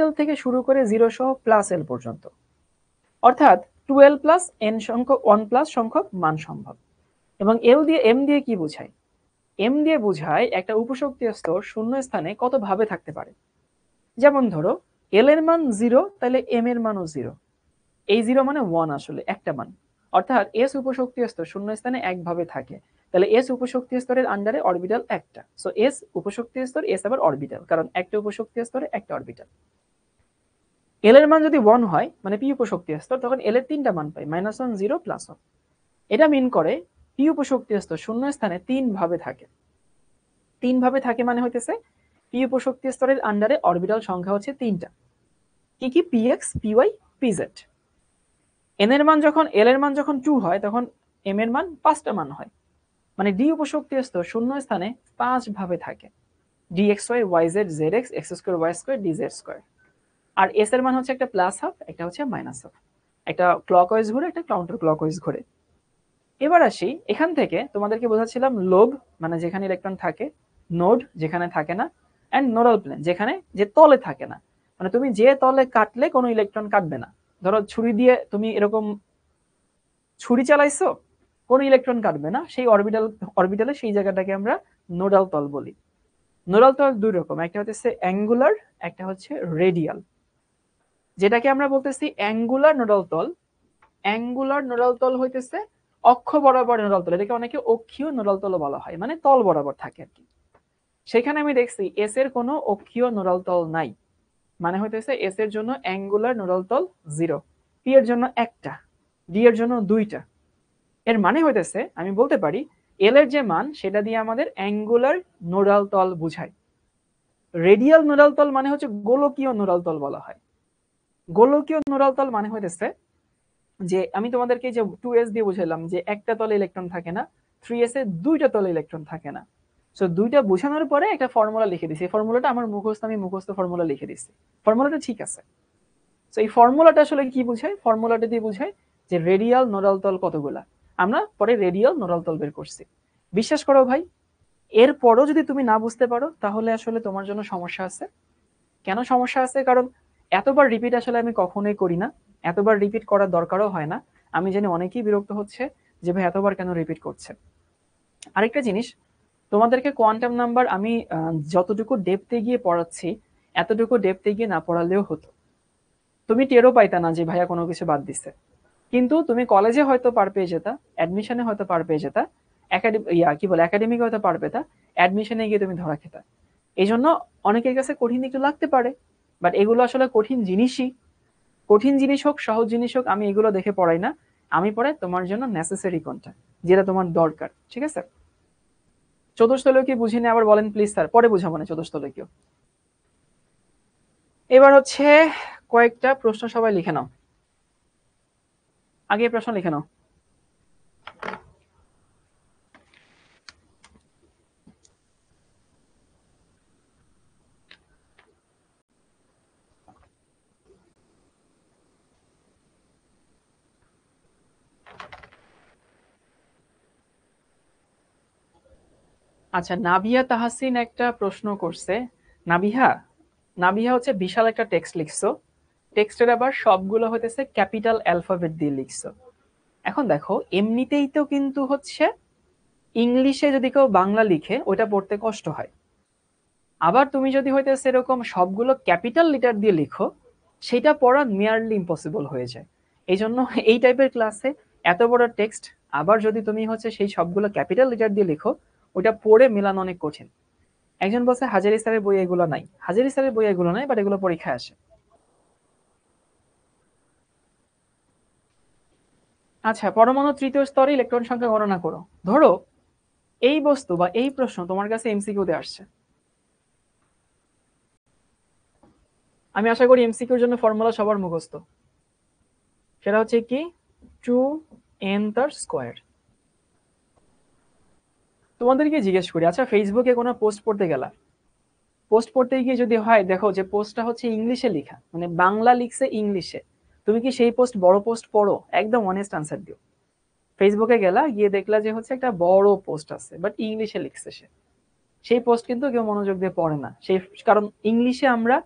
-l থেকে শুরু করে 0 সহ +l পর্যন্ত, অর্থাৎ 2l প্লাস n সংখ্যক 1 প্লাস সংখ্যক মান সম্ভব। এবং m দিয়ে কি বোঝায়, m দিয়ে বোঝায় একটা উপশক্তি স্তর শূন্য স্থানে কত ভাবে থাকতে পারে। যেমন ধরো l এর মান 0, তাহলে m এর মানও 0, এই 0 মানে 1 আসলে একটা মান, অর্থাৎ s উপশক্তি স্তর শূন্য স্থানে একভাবে থাকে, তাহলে s উপশক্তি স্তরের আন্ডারে অরবিটাল একটা, সো s উপশক্তি স্তর, s আবার অরবিটাল, কারণ একটা উপশক্তি স্তরে একটা অরবিটাল। l এর মান যদি 1 হয় মানে p উপশক্তি স্তর, তখন l এর তিনটা মান পাই, -1 0 +1। এটা মিন করে p উপশক্তি স্তর শূন্য স্থানে 3 ভাবে থাকে, 3 ভাবে থাকে মানে হইতেছে p উপশক্তি স্তরের আন্ডারে অরবিটাল সংখ্যা হচ্ছে 3টা, কি কি, px py pz। n এর মান যখন, l এর মান যখন 2 হয় তখন m এর মান 5টা মান হয়, মানে d উপশক্তি স্তর শূন্য স্থানে 5 ভাবে থাকে, dxy yz zx x2 y2 dz2। আর s এর মান হচ্ছে একটা প্লাস হাফ, একটা হচ্ছে মাইনাস হাফ, একটা ক্লকওয়াইজ ঘুরে, একটা কাউন্টার ক্লকওয়াইজ ঘুরে। এবার আসি, এখান থেকে তোমাদেরকে বোঝাচ্ছিলাম লোব মানে যেখানে ইলেকট্রন থাকে, নোড যেখানে থাকে না, এন্ড নোডাল প্লেন যেখানে, যে তলে থাকে না, মানে তুমি যে তলে কাটলে কোনো ইলেকট্রন কাটবে না। ধরো ছুরি দিয়ে তুমি এরকম ছুরি চালাইছো, কোনো ইলেকট্রন কাটবে না, সেই অরবিটালে সেই জায়গাটাকে আমরা নোডাল তল বলি। নোডাল তল দুই রকম, একটা হচ্ছে অ্যাঙ্গুলার, একটা হচ্ছে রেডিয়াল। যেটাকে আমরা বলতেছি অ্যাঙ্গুলার নোডাল তল, অ্যাঙ্গুলার নোডাল তল হইতেছে অক্ষ বরাবর নোডাল তল, এটাকে অনেকে অক্ষীয় নোডাল তল বলা হয়, মানে তল বরাবর থাকে আর কি। সেখানে আমি দেখছি এস এর কোনো অক্ষীয় নোডাল তল নাই, মানে হইতেছে এস এর জন্য অ্যাঙ্গুলার নোডাল তল 0, পি এর জন্য একটা, ডি এর জন্য 2টা। এর মানে হইতেছে আমি বলতে পারি এল এর যে মান সেটা দিয়ে আমাদের অ্যাঙ্গুলার নোডাল তল বুঝায়। রেডিয়াল নোডাল তল মানে হচ্ছে গোলকীয় নোডাল তল বলা হয়। গোলকীয় নোডাল তল মানে হইতেছে যে আমি তোমাদেরকে যে 2s দিয়ে বুঝাইলাম যে একটা তলে ইলেকট্রন থাকে না, 3s এ দুইটা তলে ইলেকট্রন থাকে না। সো দুইটা বোঝানোর পরে একটা ফর্মুলা লিখে দিছি, এই ফর্মুলাটা আমার মুখস্থ, আমি মুখস্থ ফর্মুলা লিখে দিছি, ফর্মুলাটা ঠিক আছে। তো এই ফর্মুলাটা আসলে কি বোঝায়? ফর্মুলাটা দিয়ে বোঝায় যে রেডিয়াল নোডাল তল কতগুলা। আমরা পরে রেডিয়াল নোডাল তল বের করছি। বিশ্বাস করো ভাই, এরপরও যদি তুমি না বুঝতে পারো তাহলে আসলে তোমার জন্য সমস্যা আছে। কেন সমস্যা আছে? কারণ এতবার রিপিট আসলে আমি কখনোই করি না, এতবার রিপিট করার দরকারও হয় না। আমি জানি অনেকেই বিরক্ত হচ্ছে যে ভাই এতবার কেন রিপিট করছে। আরেকটা জিনিস, তোমাদেরকে কোয়ান্টাম নাম্বার আমি যতটুকু ডেপথে গিয়ে পড়াচ্ছি এতটুকু ডেপথে গিয়ে না পড়ালেও হতো, তুমি টেরও পাইতা না যে ভাইয়া কোনো কিছু বাদ দিচ্ছে। কিন্তু তুমি কলেজে হয়তো পার পেয়ে যেতা, অ্যাডমিশনে হয়তো পার পেয়ে যেতা, একাডেমিকে হয়তো পার পেতা, অ্যাডমিশনে গিয়ে তুমি ধরা খেতা। এই জন্য অনেকের কাছে কঠিন একটু লাগতে পারে, বাট এগুলো আসলে কঠিন জিনিসই। কঠিন জিনিস হোক সহজ জিনিস হোক আমি এগুলো দেখে পড়াই না, আমি পড়াই তোমার জন্য নেসেসারি কোনটা, যেটা তোমার দরকার। ঠিক আছে? চতুস্তলীয় কি বুঝিনি আবার বলেন প্লিজ স্যার, পরে বুঝাবো না চতুস্তলীয়। এবার হচ্ছে কয়েকটা প্রশ্ন সবাই লিখে নাও, আগে প্রশ্ন লিখে নাও। আচ্ছা, নাবিহা তাহাসিন একটা প্রশ্ন করছে। নাবিহা, নাবিহা হচ্ছে বিশাল একটা টেক্সট লিখছো, টেক্সটের আবার সবগুলো হইতেছে ক্যাপিটাল অ্যালফাবেট দিয়ে লিখছো। এখন দেখো এমনিতেই তো কিন্তু হচ্ছে ইংলিশে যদি কেউ বাংলা লিখে ওইটা পড়তে কষ্ট হয়, আবার তুমি যদি হইতেছে এরকম সবগুলো ক্যাপিটাল লিটার দিয়ে লিখো সেটা পড়া নিয়ারলি ইম্পসিবল হয়ে যায়। এই জন্য এই টাইপের ক্লাসে এত বড় টেক্সট আবার যদি তুমি হচ্ছে সেই সবগুলো ক্যাপিটাল লিটার দিয়ে লিখো ওইটা পড়ে মেলানো অনেক কঠিন। একজন বলছে হাজারি স্যারের বই এগুলো নাই, হাজারি স্যারের বই এগুলো নাই, বাট এগুলো পরীক্ষায় আসে। আচ্ছা, পরমাণু তৃতীয় স্তরে ইলেকট্রন সংখ্যা গণনা করো। ধরো এই বস্তু বা এই প্রশ্ন তোমার কাছে এমসিকিউতে আসছে, আমি আশা করি এমসিকিউর জন্য ফর্মুলা সবার মুখস্থ। সেটা হচ্ছে কি, 2n তার স্কোয়ার। তোমাদেরকে জিজ্ঞেস করি, আচ্ছা ফেসবুকে কোনো পোস্ট পড়তে গেলা, পোস্ট পড়তে গিয়ে যদি হয় দেখো যে পোস্টটা হচ্ছে ইংলিশে লেখা, মানে বাংলা লিখছে ইংলিশে, তুমি কি সেই পোস্ট বড় পোস্ট পড়ো? একদম অনেস্ট আনসার দিও। ফেসবুকে গেলা, গিয়ে দেখলা যে হচ্ছে একটা বড় পোস্ট আছে বাট ইংলিশে লিখছে সে, সেই পোস্ট কিন্তু কেউ মনোযোগ দিয়ে পড়ে না। সেই কারণ ইংলিশে আমরা,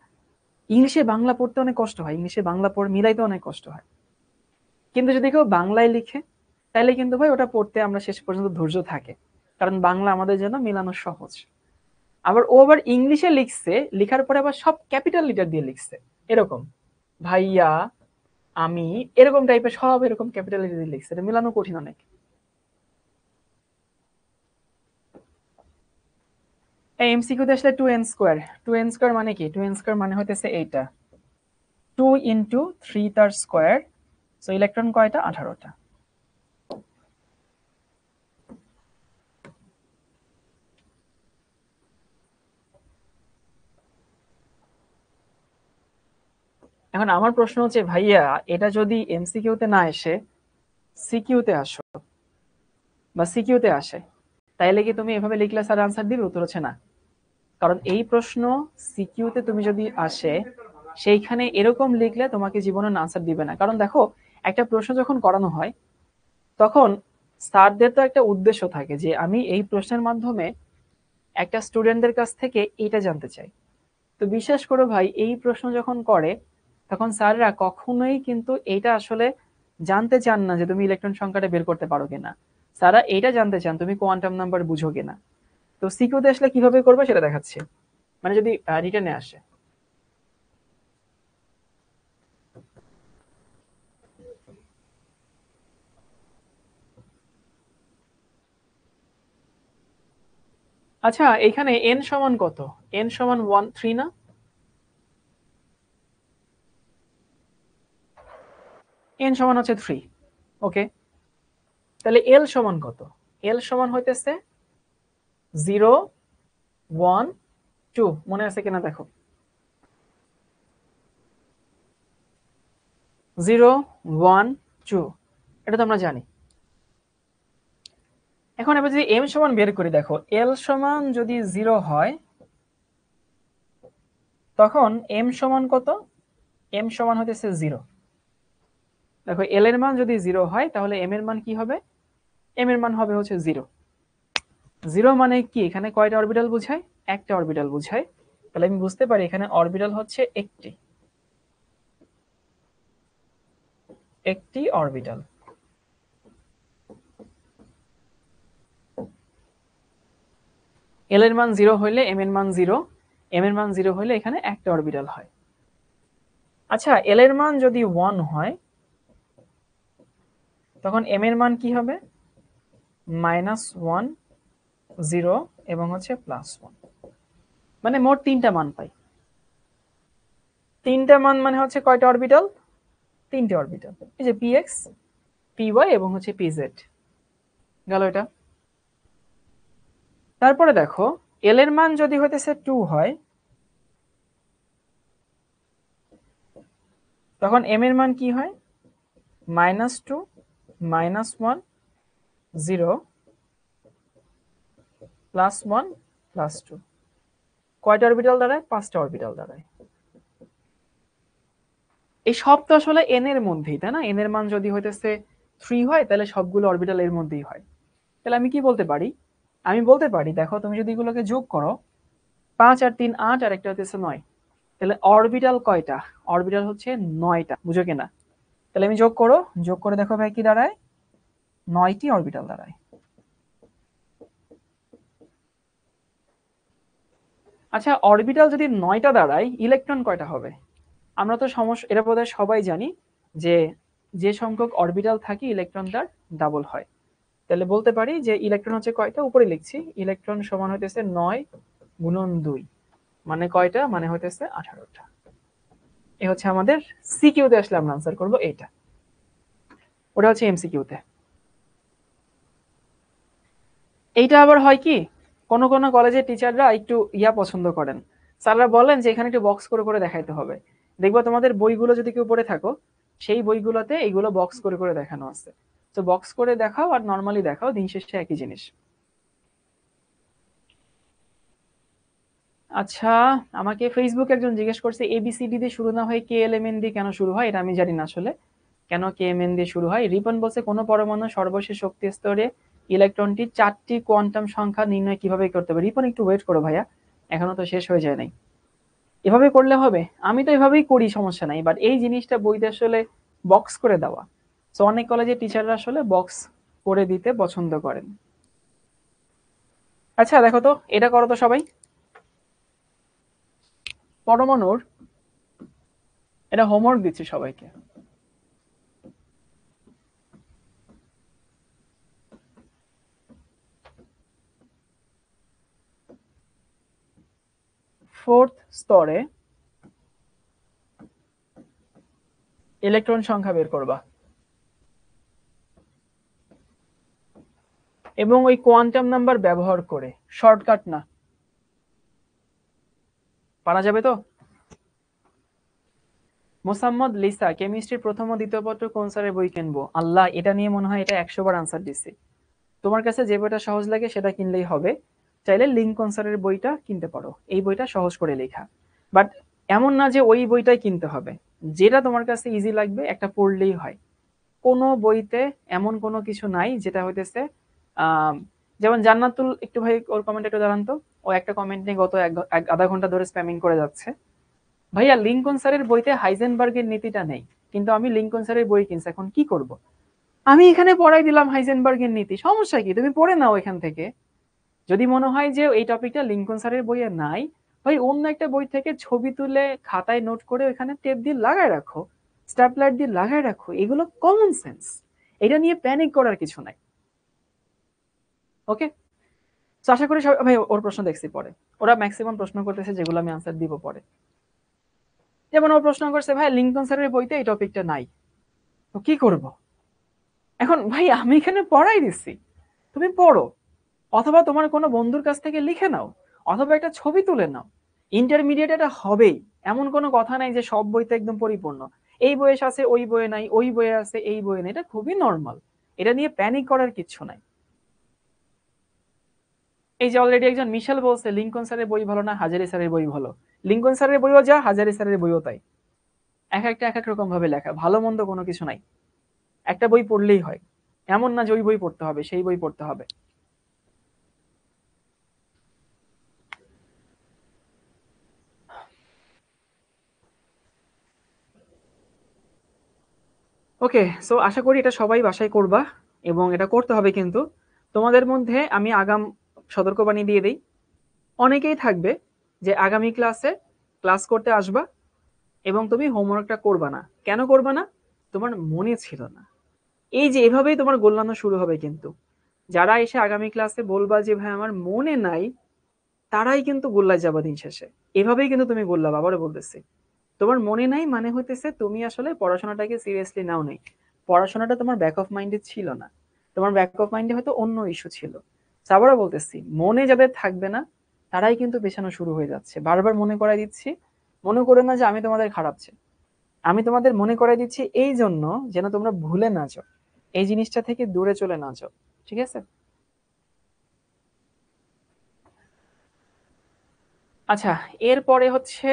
ইংলিশে বাংলা পড়তে অনেক কষ্ট হয়, ইংলিশে বাংলা পড়ে মিলাইতে অনেক কষ্ট হয়। কিন্তু যদি কেউ বাংলায় লিখে তাহলে কিন্তু ভাই ওটা পড়তে আমরা শেষ পর্যন্ত ধৈর্য থাকে, কারণ বাংলা আমাদের জন্য মিলানো সহজ। আবার ও আবার ইংলিশে লিখছে, লিখার পরে আবার সব ক্যাপিটাল লিটার দিয়ে লিখছে, এরকম ভাইয়া, আমি, এরকম টাইপের সব এরকম ক্যাপিটাল লিটার দিয়ে লিখছে, এটা মিলানো কঠিন অনেক। এই এমসিকিউতে আসলে 2n স্কোয়ার, 2n স্কোয়ার মানে কি? 2n স্কোয়ার মানে হইতেছে এইটা, 2 ইন্টু 3 তার স্কোয়ার। সো ইলেকট্রন কয়টা? 18টা। এখন আমার প্রশ্ন হচ্ছে ভাইয়া, এটা যদি এমসিকিউতে না এসে সিকিউতে আসো বা সিকিউতে আসে, তাইলে কি তুমি এভাবে লিখলে স্যার আনসার দিবে? উত্তর হচ্ছে না। কারণ এই প্রশ্ন সিকিউতে তুমি যদি আসে সেইখানে এরকম লিখলে তোমাকে জীবনে আনসার দিবে না। কারণ দেখো একটা প্রশ্ন যখন করানো হয় তখন স্যারদের তো একটা উদ্দেশ্য থাকে যে আমি এই প্রশ্নের মাধ্যমে একটা স্টুডেন্টদের কাছ থেকে এটা জানতে চাই। তো বিশ্বাস করো ভাই, এই প্রশ্ন যখন করে তখন স্যাররা কখনোই কিন্তু এইটা আসলে জানতে চান না যে তুমি ইলেকট্রন সংখ্যাটা বের করতে পারো কিনা, স্যাররা এইটা জানতে চান তুমি কোয়ান্টাম নাম্বার বুঝো কিনা। তো সিকিউতে আসলে কিভাবে করবে সেটা দেখাচ্ছি, মানে যদি রিটার্নে আসে। আচ্ছা এখানে n সমান কত? n সমান 3 না? n সমান হচ্ছে 3। ওকে, তাহলে l সমান কত? l সমান হইতেছে 0, 1, 2। মনে আছে কিনা দেখো, 0, 1, 2, এটা তো আমরা জানি। এখন এবার যদি m সমান বের করি, দেখো l সমান যদি 0 হয় তখন m সমান কত? এম সমান হতেছে 0। দেখো এল এর মান যদি 0 হয় তাহলে এম এর মান কি হবে? এম এর মান হবে হচ্ছে 0। 0 মানে কি? এখানে কয়টা অরবিটাল বোঝায়? একটা অরবিটাল বোঝায়। তাহলে আমি বুঝতে পারি এখানে অরবিটাল হচ্ছে একটি অরবিটাল। এল এর মান 0 হইলে এম এর মান 0, এম এর মান 0 হইলে এখানে একটা অরবিটাল হয়। আচ্ছা, এল এর মান যদি 1 হয় তখন এম এর মান কি হবে? -1, 0 এবং হচ্ছে +1। মানে মোট 3টা মান পাই। 3টা মান মানে হচ্ছে কয়টা অরবিটাল? 3টে অরবিটাল। এই যে px, py এবং হচ্ছে pz গেল এটা। তারপরে দেখো এল এর মান যদি হইতেছে 2 হয় তখন এম এর মান কি হয়? -2, -1, 0, +1, +2। কয়টা অরবিটাল দাঁড়ায়? 5টা অরবিটাল দাঁড়ায়। এই সব তো আসলে এন এর মধ্যেই, তাই না? এন এর মান যদি হইতেছে 3 হয় তাহলে সবগুলো অরবিটাল এর মধ্যেই হয়। তাহলে আমি কি বলতে পারি? আমি বলতে পারি দেখো তুমি যদি এগুলোকে যোগ করো 5 আর 3 8 আর একটা হচ্ছে 9, তাহলে অরবিটাল কয়টা? অরবিটাল হচ্ছে 9টা, বুঝো কিনা? তাহলে আমি যোগ করো, যোগ করে দেখো ভাই কি দাঁড়ায়? 9টি অরবিটাল দাঁড়ায়। আচ্ছা, অরবিটাল যদি 9টা দাঁড়ায় ইলেকট্রন কয়টা হবে? আমরা তো সমস্যা এটা বোধহয় সবাই জানি যে যে সংখ্যক অরবিটাল থাকে ইলেকট্রন তার ডাবল হয়। তাহলে বলতে পারি যে ইলেকট্রন হচ্ছে কয়টা? উপরে লিখছি, ইলেকট্রন সমান হইতেছে 9 গুণন 2, মানে কয়টা? মানে হইতেছে 18টা। এই হচ্ছে আমাদের সিকিউ তে আসলে আমরা আনসার করব এইটা। ওটা হচ্ছে এমসিকিউ তে। এইটা আবার হয় কি, কোন কোন কলেজের টিচাররা একটু পছন্দ করেন। স্যাররা বলেন যে এখানে একটু বক্স করে করে দেখাইতে হবে। দেখবা তোমাদের বইগুলো যদি কেউ পড়ে থাকো সেই বইগুলোতে এইগুলো বক্স করে করে দেখানো আছে। তো বক্স করে দেখাও আর নর্মালি দেখাও, দিন শেষে একই জিনিস। আচ্ছা, আমাকে ফেসবুকে একজন জিজ্ঞেস করছে এবিসিডি দিয়ে শুরু না হয় কে এল এম এন দিয়ে কেন শুরু হয়। এটা আমি জানি না আসলে কেন কে এম এন দিয়ে শুরু হয়। রিপন বলছে কোন পরমাণু সর্বশেষ শক্তি স্তরে ইলেকট্রনটি 4টি কোয়ান্টাম সংখ্যা নির্ণয় কিভাবে করতে হবে। রিপন একটু ওয়েট করো ভাইয়া, এখনো তো শেষ হয়ে যায় নাই। এভাবে করলে হবে? আমি তো এভাবেই করি, সমস্যা নাই, বাট এই জিনিসটা বইতে আসলে বক্স করে দেওয়া। তো অনেক কলেজের টিচাররা আসলে বক্স করে দিতে পছন্দ করেন। আচ্ছা দেখো তো, এটা করো তো সবাই। পরমাণুর, এটা হোমওয়ার্ক দিচ্ছি সবাইকে। ফোর্থ স্তরে ইলেকট্রন সংখ্যা বের করবা এবং ওই কোয়ান্টাম নাম্বার ব্যবহার করে, শর্টকাট না। পারা যাবে তো? মোসাম্মদ লিসা, কেমিস্ট্রির প্রথম ও দ্বিতীয় পত্র কোন স্যারের বই কিনবো? আল্লাহ, এটা নিয়ে মনে হয় এটা 100 বার আনসার দিছি। তোমার কাছে যে বইটা সহজ লাগে সেটা কিনলেই হবে। চাইলে লিঙ্কন স্যারের বইটা কিনতে পারো, এই বইটা সহজ করে লেখা। বাট এমন না যে ওই বইটাই কিনতে হবে, যেটা তোমার কাছে ইজি লাগবে একটা পড়লেই হয়। কোনো বইতে এমন কোনো কিছু নাই যেটা হইতেছে আহ যেমন জান্নাতুল, একটু ভাই ওর কমেন্ট একটু দাঁড়ান তো। ও একটা কমেন্ট নিয়ে গত আধা ঘন্টা ধরে স্প্যামিং করে যাচ্ছে। ভাইয়া লিঙ্কন স্যারের বইতে হাইজেনবার্গের নীতিটা নেই, কিন্তু আমি লিঙ্কন স্যারের বই কিনছি, এখন কি করব? আমি এখানে পড়াই দিলাম হাইজেনবার্গের নীতি, সমস্যা কি? তুমি পড়ে নাও এখান থেকে। যদি মনে হয় যে এই টপিকটা লিঙ্কন স্যারের বইয়ে নাই, ভাই অন্য একটা বই থেকে ছবি তুলে খাতায় নোট করে ওখানে টেপ দিয়ে লাগায় রাখো, স্ট্যাপলার দিয়ে লাগায় রাখো, এগুলো কমন সেন্স। এটা নিয়ে প্যানিক করার কিছু নাই। ওকে, তো আশা করি সবাই, ভাই ওর প্রশ্ন দেখছি পরে, ওরা ম্যাক্সিমাম প্রশ্ন করতেছে যেগুলো আমি আনসার দিব পরে। যেমন ও প্রশ্ন করছে ভাই লিঙ্কন স্যারের বইতে এই টপিকটা নাই, তো কি করব? এখন ভাই আমি এখানে পড়াই দিচ্ছি, তুমি পড়ো, অথবা তোমার কোনো বন্ধুর কাছ থেকে লিখে নাও, অথবা একটা ছবি তুলে নাও। ইন্টারমিডিয়েট এটা হবেই, এমন কোনো কথা নাই যে সব বইতে একদম পরিপূর্ণ। এই বইয়ে আছে ওই বইয়ে নাই, ওই বইয়ে আছে এই বইয়ে নাই, এটা খুবই নর্মাল। এটা নিয়ে প্যানিক করার কিচ্ছু নাই। এই যে অলরেডি একজন মিশেল বলছে লিঙ্কন স্যারের বই ভালো না হাজারি স্যারের বই ভালো। লিঙ্কন স্যারের বইও যা, হাজারি স্যারের বইও তাই। এক এক রকম ভাবে লেখা, ভালো মন্দ কোনো কিছু নাই, একটা বই পড়লেই হয়, এমন না যে ওই বই পড়তে হবে, সেই বই পড়তে হবে। ওকে, সো আশা করি এটা সবাই বাসায় করবা, এবং এটা করতে হবে কিন্তু। তোমাদের মধ্যে আমি আগাম সতর্কবাণী দিয়ে দিই, অনেকেই থাকবে যে আগামী ক্লাসে ক্লাস করতে আসবা এবং তুমি হোমওয়ার্কটা করবা না। কেন করবা না? তোমার মনে ছিল না। এই যে এভাবেই তোমার গোল্লানো শুরু হবে কিন্তু। যারা এসে আগামী ক্লাসে বলবা যে ভাই আমার মনে নাই, তারাই কিন্তু গোল্লায় যাবা দিন শেষে। এভাবেই কিন্তু তুমি গোল্লাবা, আবারও বলতেছি। তোমার মনে নাই মানে হইতেছে তুমি আসলে পড়াশোনাটাকে সিরিয়াসলি নাও নাই, পড়াশোনাটা তোমার ব্যাক অফ মাইন্ডে ছিল না, তোমার ব্যাক অফ মাইন্ডে হয়তো অন্য ইস্যু ছিল। আবারও বলতেছি, মনে যাদের থাকবে না তারাই কিন্তু পেছানো শুরু হয়ে যাচ্ছে। বারবার মনে করাই দিচ্ছি, মনে করে না যে আমি তোমাদের খারাপ চাই, আমি তোমাদের মনে করাই দিচ্ছি এই জন্য যেন তোমরা ভুলে না যাও, এই জিনিসটা থেকে দূরে চলে না যাও। ঠিক আছে? আচ্ছা, এরপরে হচ্ছে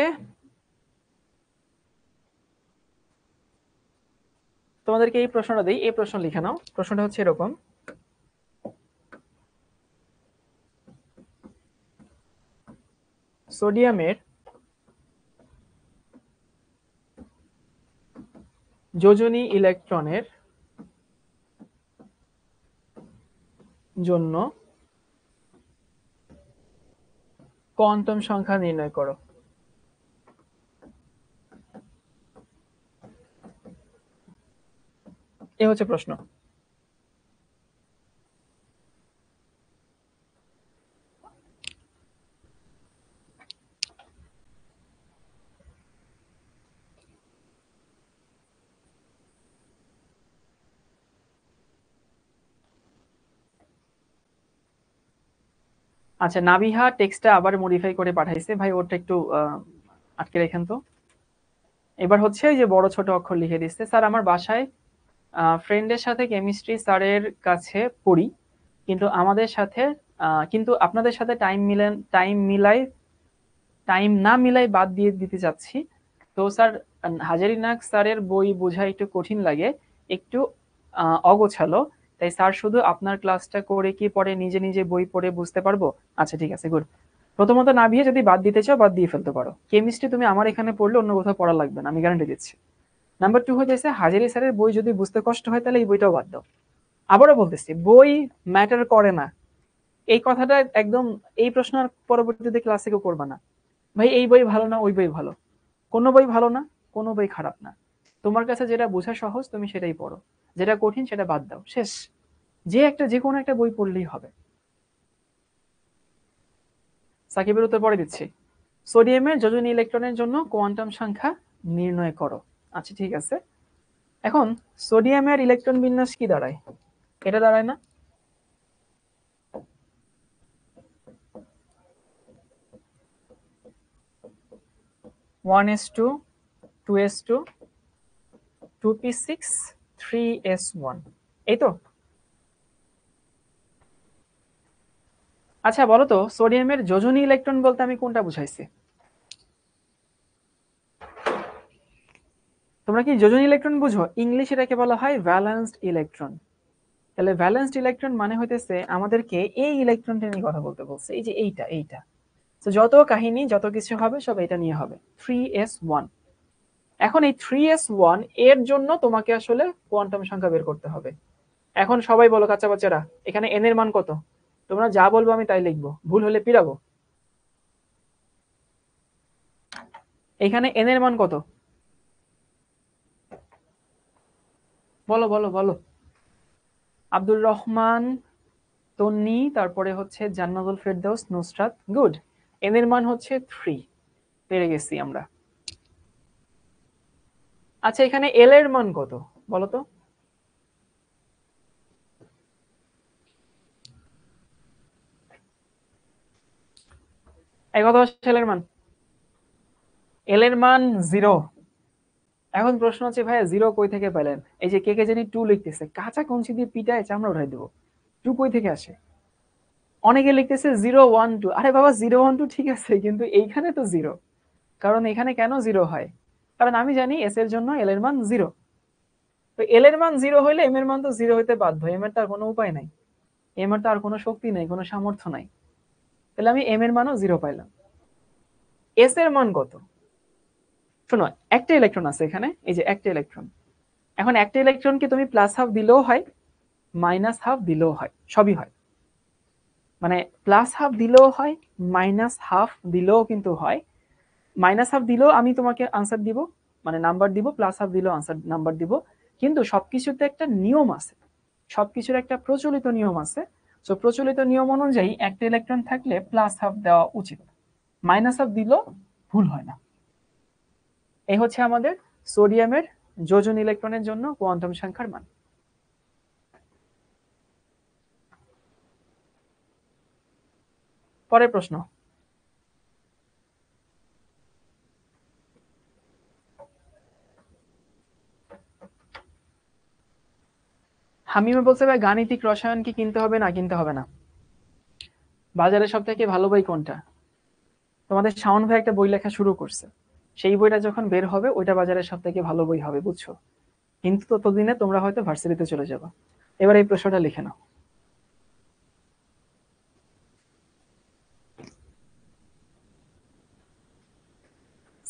তোমাদেরকে এই প্রশ্নটা দিই, এই প্রশ্ন লিখে নাও। প্রশ্নটা হচ্ছে এরকম: সোডিয়ামের যোজনী ইলেকট্রনের জন্য কোয়ান্টাম সংখ্যা নির্ণয় করো। এ হচ্ছে প্রশ্ন। আচ্ছা, নাবিহা টেক্সটটা আবার মডিফাই করে পাঠাইছে ভাই, ওটা একটু আটকে রেখেন তো। এবার হচ্ছে এই যে বড় ছোট অক্ষর লিখে দিচ্ছে, স্যার আমার বাসায় ফ্রেন্ডের সাথে কেমিস্ট্রি স্যারের কাছে পড়ি, কিন্তু আমাদের সাথে কিন্তু আপনাদের সাথে টাইম না মিলাই বাদ দিয়ে দিতে চাচ্ছি। তো স্যার, হাজারিনাগ স্যারের বই বোঝা একটু কঠিন লাগে, একটু অগোছালো, তাই স্যার শুধু আপনার ক্লাসটা করে কি পরে নিজে নিজে বই পড়ে বুঝতে পারবো? আচ্ছা ঠিক আছে, গুড। প্রথমত নাভিয়ে যদি বাদ দিতে চাও বাদ দিয়ে ফেলতে পারো, কেমিস্ট্রি তুমি আমার এখানে পড়লে অন্য কোথাও পড়া লাগবে না, আমি গ্যারান্টি দিচ্ছি। নাম্বার টু হয়েছে, হাজারি স্যারের বই যদি বুঝতে কষ্ট হয় তাহলে এই বইটাও বাদ দাও। আবারও বলতেছি, বই ম্যাটার করে না, এই কথাটা একদম, এই প্রশ্ন আর পরবর্তীতে ক্লাসে কেউ করবা না। ভাই এই বই ভালো না, ওই বই ভালো, কোনো বই ভালো না, কোনো বই খারাপ না। তোমার কাছে যেটা বোঝা সহজ তুমি সেটাই পড়ো, যেটা কঠিন সেটা বাদ দাও, শেষ। যে কোনো একটা বই পড়লেই হবে। সাকিবের উত্তর পরে দিচ্ছি। সোডিয়ামের যোজনী ইলেকট্রনের জন্য কোয়ান্টাম সংখ্যা নির্ণয় করো। আচ্ছা ঠিক আছে। এখন সোডিয়ামের ইলেকট্রন বিন্যাস কি দাঁড়ায়? এটা দাঁড়ায় না 1s2 2s2 2p6 3s1, এই তো? আচ্ছা বলো তো, সোডিয়ামের যোজনী ইলেকট্রন বলতে আমি কোনটা বুঝাইছি? তোমরা কি যোজনী ইলেকট্রন বুঝো? ইংলিশে এটাকে বলা হয় ভ্যালেন্সড ইলেকট্রন। তাহলে ভ্যালেন্সড ইলেকট্রন মানে হইতেছে আমাদেরকে এই ইলেকট্রনটা নিয়ে কথা বলতে বলছে, এই যে এইটা। তো যত কাহিনী যত কিছু হবে সব এটা নিয়ে হবে, 3s1। এখন এই 3s1 এর জন্য তোমাকে আসলে কোয়ান্টাম সংখ্যা বের করতে হবে। এখন সবাই বলো কাচ্চা বাচ্চারা, এখানে এন এর মান কত? তোমরা যা বলবো আমি তাই লিখবো, ভুল হলে পিরাবো। এখানে এন এর মান কত? বলো বলো বলো। আব্দুর রহমান, তন্নি, তারপরে হচ্ছে জান্নাতুল ফেরদৌস, নুসরাত, গুড। এন এর মান হচ্ছে 3, পেরে গেছি আমরা। আচ্ছা, এখানে এল এর মান কত বলো তো? এই কত এল এর মান? এল এর মান 0। এখন প্রশ্ন হচ্ছে ভাইয়া জিরো কই থেকে পেলেন? এই যে কে কে জানি 2 লিখতেছে, কাঁচা কঞ্চি দিয়ে পিটায় চামড়া উঠাই দেবো। 2 কই থেকে আসে? অনেকে লিখতেছে 012, আরে বাবা 012 ঠিক আছে, কিন্তু এইখানে তো 0, কারণ এখানে কেন 0 হয়? কারণ আমি জানি এস এর জন্য এল এর মান 0। তো এল এর মান 0 হইলে এম এর মান তো 0 হইতে বাধ্য, এম এর তার কোনো উপায় নাই, এম এর তো আর কোনো শক্তি নাই, কোনো সামর্থ্য নাই। তাহলে আমি এম এর মানও 0 পাইলাম। এস এর মান কত? শোনো, একটা ইলেকট্রন আছে এখানে, এই যে একটা ইলেকট্রন। এখন একটা ইলেকট্রনকে তুমি প্লাস হাফ দিলেও হয়, মাইনাস হাফ দিলেও হয়, সবই হয়। মানে প্লাস হাফ দিলেও হয়, মাইনাস হাফ দিলেও কিন্তু হয়। মাইনাস হাফ দিলেও আমি তোমাকে আনসার দিব, মানে নাম্বার দিব, প্লাস হাফ দিলেও আনসার নাম্বার দিব। কিন্তু সবকিছুতে একটা নিয়ম আছে, সবকিছুর একটা প্রচলিত নিয়ম আছে। তো প্রচলিত নিয়ম অনুযায়ী একটা ইলেকট্রন থাকলে প্লাস হাফ দেওয়া উচিত, মাইনাস হাফ দিলেও ভুল হয় না। এই হচ্ছে আমাদের সোডিয়ামের যোজন ইলেকট্রনের জন্য কোয়ান্টাম সংখ্যার মান। পরের প্রশ্ন। হামিমে বলছে ভাই গাণিতিক রসায়ন কি কিনতে হবে না কিনতে হবে না? বাজারে সব থেকে ভালো বই কোনটা? তোমাদের শাওন ভাই একটা বই লেখা শুরু করছে, সেই বইটা যখন বের হবে ওইটা বাজারে সব থেকে ভালো বই হবে, বুঝছো? কিন্তু ততদিনে তোমরা হয়তো ভার্সিটিতে চলে যাবে। এবার এই প্রশ্নটা লিখে নাও।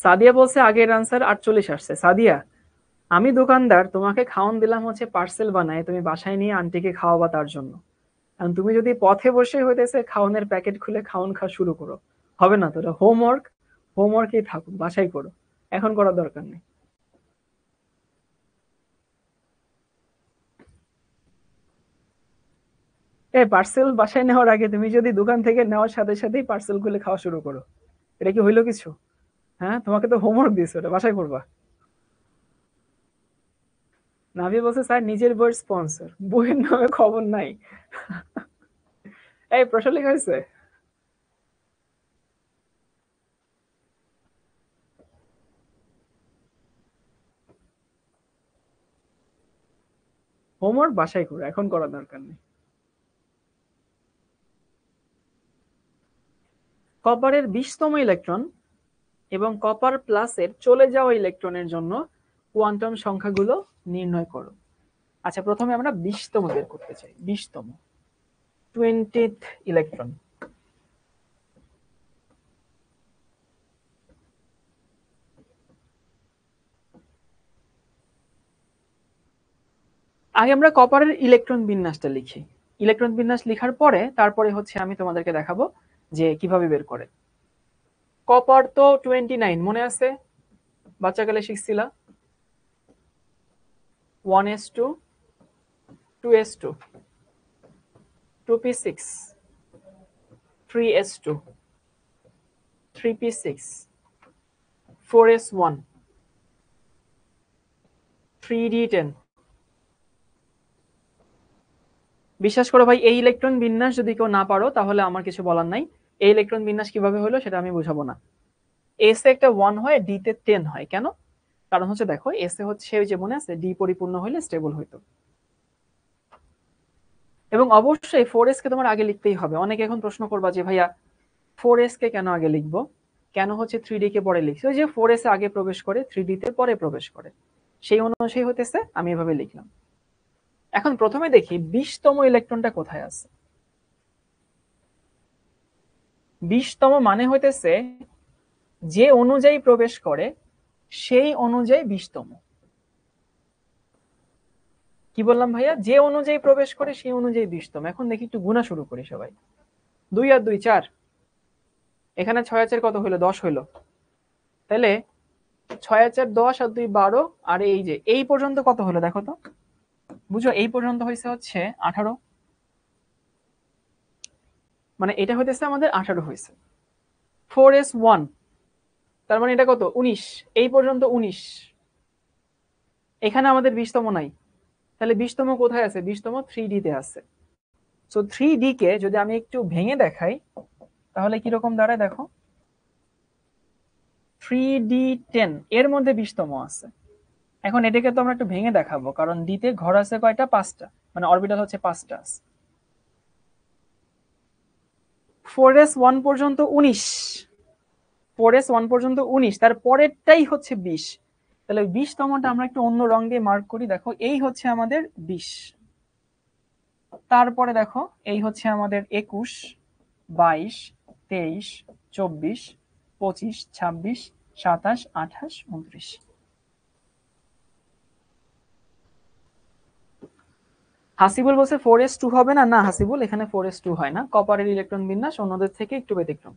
সাদিয়া বলছে আগের আনসার 48 আসছে। সাদিয়া, আমি দোকানদার, তোমাকে খাওন দিলাম হচ্ছে পার্সেল বানায়, তুমি বাসায় নিয়ে আন্টিকে খাওয়াবা তার জন্য। কারণ তুমি যদি পথে বসে হইতেছে খাওনের প্যাকেট খুলে খাওন খাওয়া শুরু করো, হবে না। তোরা হোমওয়ার্ক, হোমওয়ার্কেই থাকো, বাসায় করো, এখন করার দরকার নেই। এই পার্সেল বাসায় নেওয়ার আগে তুমি যদি দোকান থেকে নেওয়ার সাথে সাথেই পার্সেল খুলে খাওয়া শুরু করো, এটা কি হইলো কিছু? হ্যাঁ, তোমাকে তো হোমওয়ার্ক দিছো, এটা বাসায় করবা। নাভি বলছে স্যার নিজের বইয়ের স্পন্সর, বইয়ের নামে খবর নাই। এই প্রশ্ন লেখা হয়েছে? হোমওয়ার্ক বাসায় করো, এখন করার দরকার নেই। কপারের 20তম ইলেকট্রন এবং কপার প্লাসের চলে যাওয়া ইলেকট্রনের জন্য কোয়ান্টাম সংখ্যাগুলো নির্ণয় করো। আচ্ছা, প্রথমে আমরা 20তম বের করতে চাই। 20তম, 20th ইলেকট্রন। আগে আমরা কপারের ইলেকট্রন বিন্যাসটা লিখি। ইলেকট্রন বিন্যাস লিখার পরে তারপরে হচ্ছে আমি তোমাদেরকে দেখাবো যে কিভাবে বের করে। কপার তো 29, মনে আছে? বাচ্চাকালে শিখছিলা 1s2, 2s2, 2p6, 3s2, 3p6, 4s1, 3d10। বিশ্বাস করো ভাই, এই ইলেকট্রন বিন্যাস যদি কেউ না পারো তাহলে আমার কিছু বলার নাই। এই ইলেকট্রন বিন্যাস কিভাবে হলো সেটা আমি বুঝাবো না। এস এ একটা 1 হয়, ডি তে 10 হয়, কেন? কারণ হচ্ছে দেখো, এস এ হচ্ছে ওই যে মনে আছে ডি পরিপূর্ণ হলে স্টেবল হইতো। এবং অবশ্যই 4s কে তোমার আগে লিখতেই হবে। অনেকে এখন প্রশ্ন করবা যে ভাইয়া 4s কে কেন আগে লিখবো, কেন হচ্ছে 3d কে পরে লিখছি? ওই যে 4s এ আগে প্রবেশ করে, 3d তে পরে প্রবেশ করে, সেই অনুযায়ী হতেছে আমি এভাবে লিখলাম। এখন প্রথমে দেখি 20তম ইলেকট্রনটা কোথায় আছে। 20তম মানে হইতেছে যে অনুযায়ী প্রবেশ করে সেই অনুযায়ী 20তম। কি বললাম ভাইয়া? যে অনুযায়ী প্রবেশ করে সেই অনুযায়ী 20তম। এখন দেখি একটু গুণা শুরু করি সবাই। 2 আর 2 4, এখানে 6 আর 4 কত হইলো? 10 হইলো। তাহলে 6 আর 4 10 আর 2 12, আর এই যে এই পর্যন্ত কত হলো দেখো তো, বুঝো? এই পর্যন্ত হয়েছে হচ্ছে 18, মানে এটা হইতেছে আমাদের 18 হয়েছে। 4s1, তার মানে এটা কত? 19, এই পর্যন্ত 19। এখানে আমাদের 20তম নাই, তাহলে 20তম কোথায় আছে? 20তম 3d তে আছে। সো 3d কে যদি আমি একটু ভেঙে দেখাই তাহলে কিরকম দাঁড়ায় দেখো। 3d10 এর মধ্যে 20তম আছে। এখন এটাকে তো আমরা একটু ভেঙে দেখাবো, কারণ ডি তে ঘর আছে কয়টা? 5টা, মানে অরবিটাল হচ্ছে 5টা। 4s1 পর্যন্ত 19, 4s1 পর্যন্ত 19, তার পরেরটাই হচ্ছে 20। তাহলে 20তমটা আমরা একটু অন্য রং দিয়ে মার্ক করি। দেখো এই হচ্ছে আমাদের 20, তারপরে দেখো এই হচ্ছে আমাদের 21, 22, 23, 24, 25, 26, 27, 28, 29। হাসিবুল বলছে 4s2 হবে না। না হাসিবুল, এখানে 4s2 হয় না, কপারের ইলেকট্রন বিন্যাস অন্যদের থেকে একটু ব্যতিক্রম।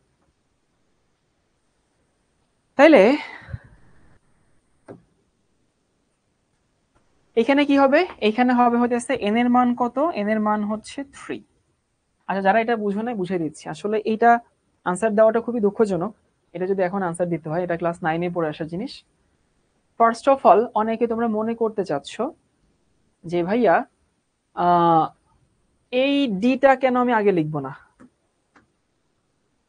তাইলে এখানে কি হবে? এখানে হবে হচ্ছে n এর মান কত? n এর মান হচ্ছে 3। আচ্ছা, যারা এটা বুঝো না বুঝিয়ে দিচ্ছি। আসলে এইটা আনসার দেওয়াটা খুবই দুঃখজনক। এটা যদি এখন আনসার দিতে হয়, এটা ক্লাস 9-এ পড়ে আসা জিনিস। ফার্স্ট অফ অল, অনেকে তোমরা মনে করতে চাচ্ছ যে ভাইয়া এই ডিটা কেন আমি আগে লিখবো না?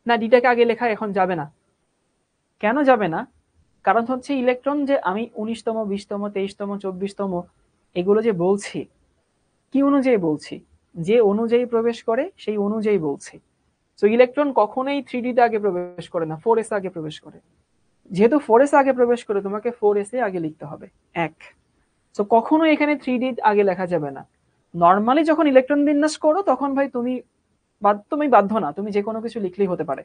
না, ডিটাকে আগে লেখা এখন যাবে না। কেন যাবে না? কারণ হচ্ছে ইলেকট্রন যে আমি 19তম, 20তম, 23তম, 24তম এগুলো যে বলছি, কি অনুযায়ী বলছি? যে অনুযায়ী প্রবেশ করে সেই অনুযায়ী বলছি। তো ইলেকট্রন কখনোই 3D তে আগে প্রবেশ করে না, 4s আগে প্রবেশ করে। যেহেতু 4s আগে প্রবেশ করে, তোমাকে 4s এ আগে লিখতে হবে। এক, তো কখনো এখানে 3D আগে লেখা যাবে না। নর্মালি যখন ইলেকট্রন বিন্যাস করো তখন ভাই তুমি বাধ্য না, তুমি যে কোনো কিছু লিখলেই হতে পারে।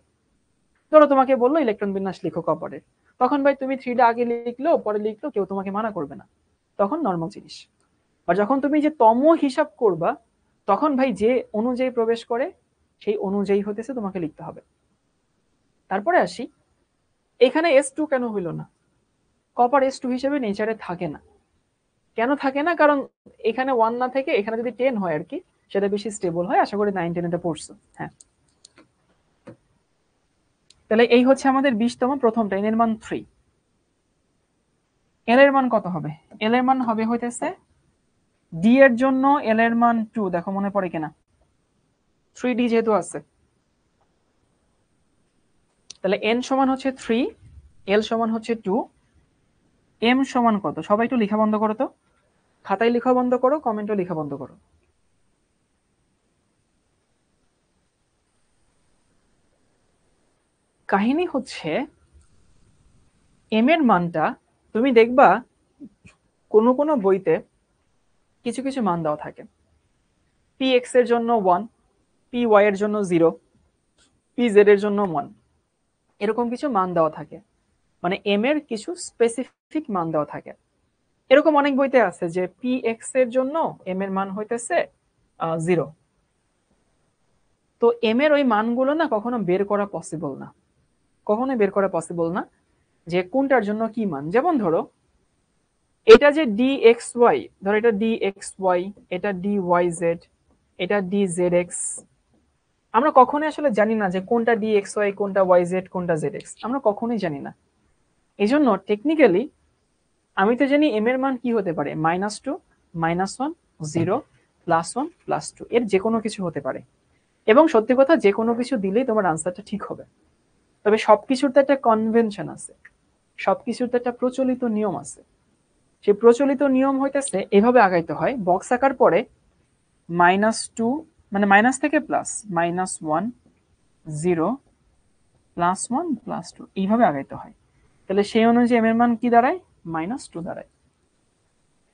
ধরো তোমাকে বললো ইলেকট্রন বিন্যাস লিখো কপারে, তখন ভাই তুমি 3D আগে লিখলো পরে লিখলো, কেউ তোমাকে মানা করবে না, তখন নর্মাল জিনিস। আর যখন তুমি যে তম হিসাব করবা, তখন ভাই যে অনুযায়ী প্রবেশ করে সেই অনুযায়ী হতেছে তোমাকে লিখতে হবে। তারপরে আসি, এখানে S2 কেন হইল না? কপার S2 হিসেবে নেচারে থাকে না। কেন থাকে না? কারণ এখানে 1 না থেকে এখানে যদি 10 হয় আর কি, সেটা বেশি স্টেবল হয়। আশা করি 9-10 এটা পড়ছো। হ্যাঁ, তাহলে এই হচ্ছে আমাদের 20তম, প্রথমটা n এর মান 3। l এর মান কত হবে? l এর মান হবে হইতেছে d এর জন্য l এর মান 2। দেখো মনে পড়ে কিনা? 3d যেহেতু আছে, তাহলে n সমান হচ্ছে 3, l সমান হচ্ছে 2, m সমান কত? সবাই একটু লেখা বন্ধ করো তো, খাতায় লেখা বন্ধ করো, কমেন্টও লেখা বন্ধ করো। কাহিনী হচ্ছে m এর মানটা তুমি দেখবা কোনো কোনো বইতে কিছু কিছু মান দেওয়া থাকে। px এর জন্য 1, py এর জন্য 0, pz এর জন্য 1, এরকম কিছু মান দেওয়া থাকে। মানে m এর কিছু স্পেসিফিক মান দেওয়া থাকে। এরকম অনেক বইতে আছে যে px এর জন্য m এর মান হইতেছে 0। তো m এর ওই মানগুলো না কখনো বের করা পসিবল না, কখনোই বের করা পসিবল না যে কোনটার জন্য কি মান। যেমন ধরো এটা যে dxy, ধরো এটা dxy, এটা dyz, এটা dzx, আমরা কখনোই আসলে জানি না যে কোনটা dxy, কোনটা yz, কোনটা zx, আমরা কখনোই জানি না। এই জন্য টেকনিক্যালি আমি তো জানি m এর মান কি হতে পারে, -2, -1, 0, +1, +2, এর যে কোনো কিছু হতে পারে। এবং সত্যি কথা, যে কোনো কিছু দিলেই তোমার আনসারটা ঠিক হবে। তবে সবকিছুর তো একটা কনভেনশন আছে, সবকিছুর তো একটা প্রচলিত নিয়ম আছে। সেই প্রচলিত নিয়ম হইতেছে এভাবে আগাইতে হয়, বক্স আঁকার পরে -2 মানে মাইনাস থেকে প্লাস, -1, 0, +1, +2 এইভাবে আগাইতে হয়। তাহলে সেই অনুযায়ী m এর মান কি দাঁড়ায়? -2 দাঁড়ায়।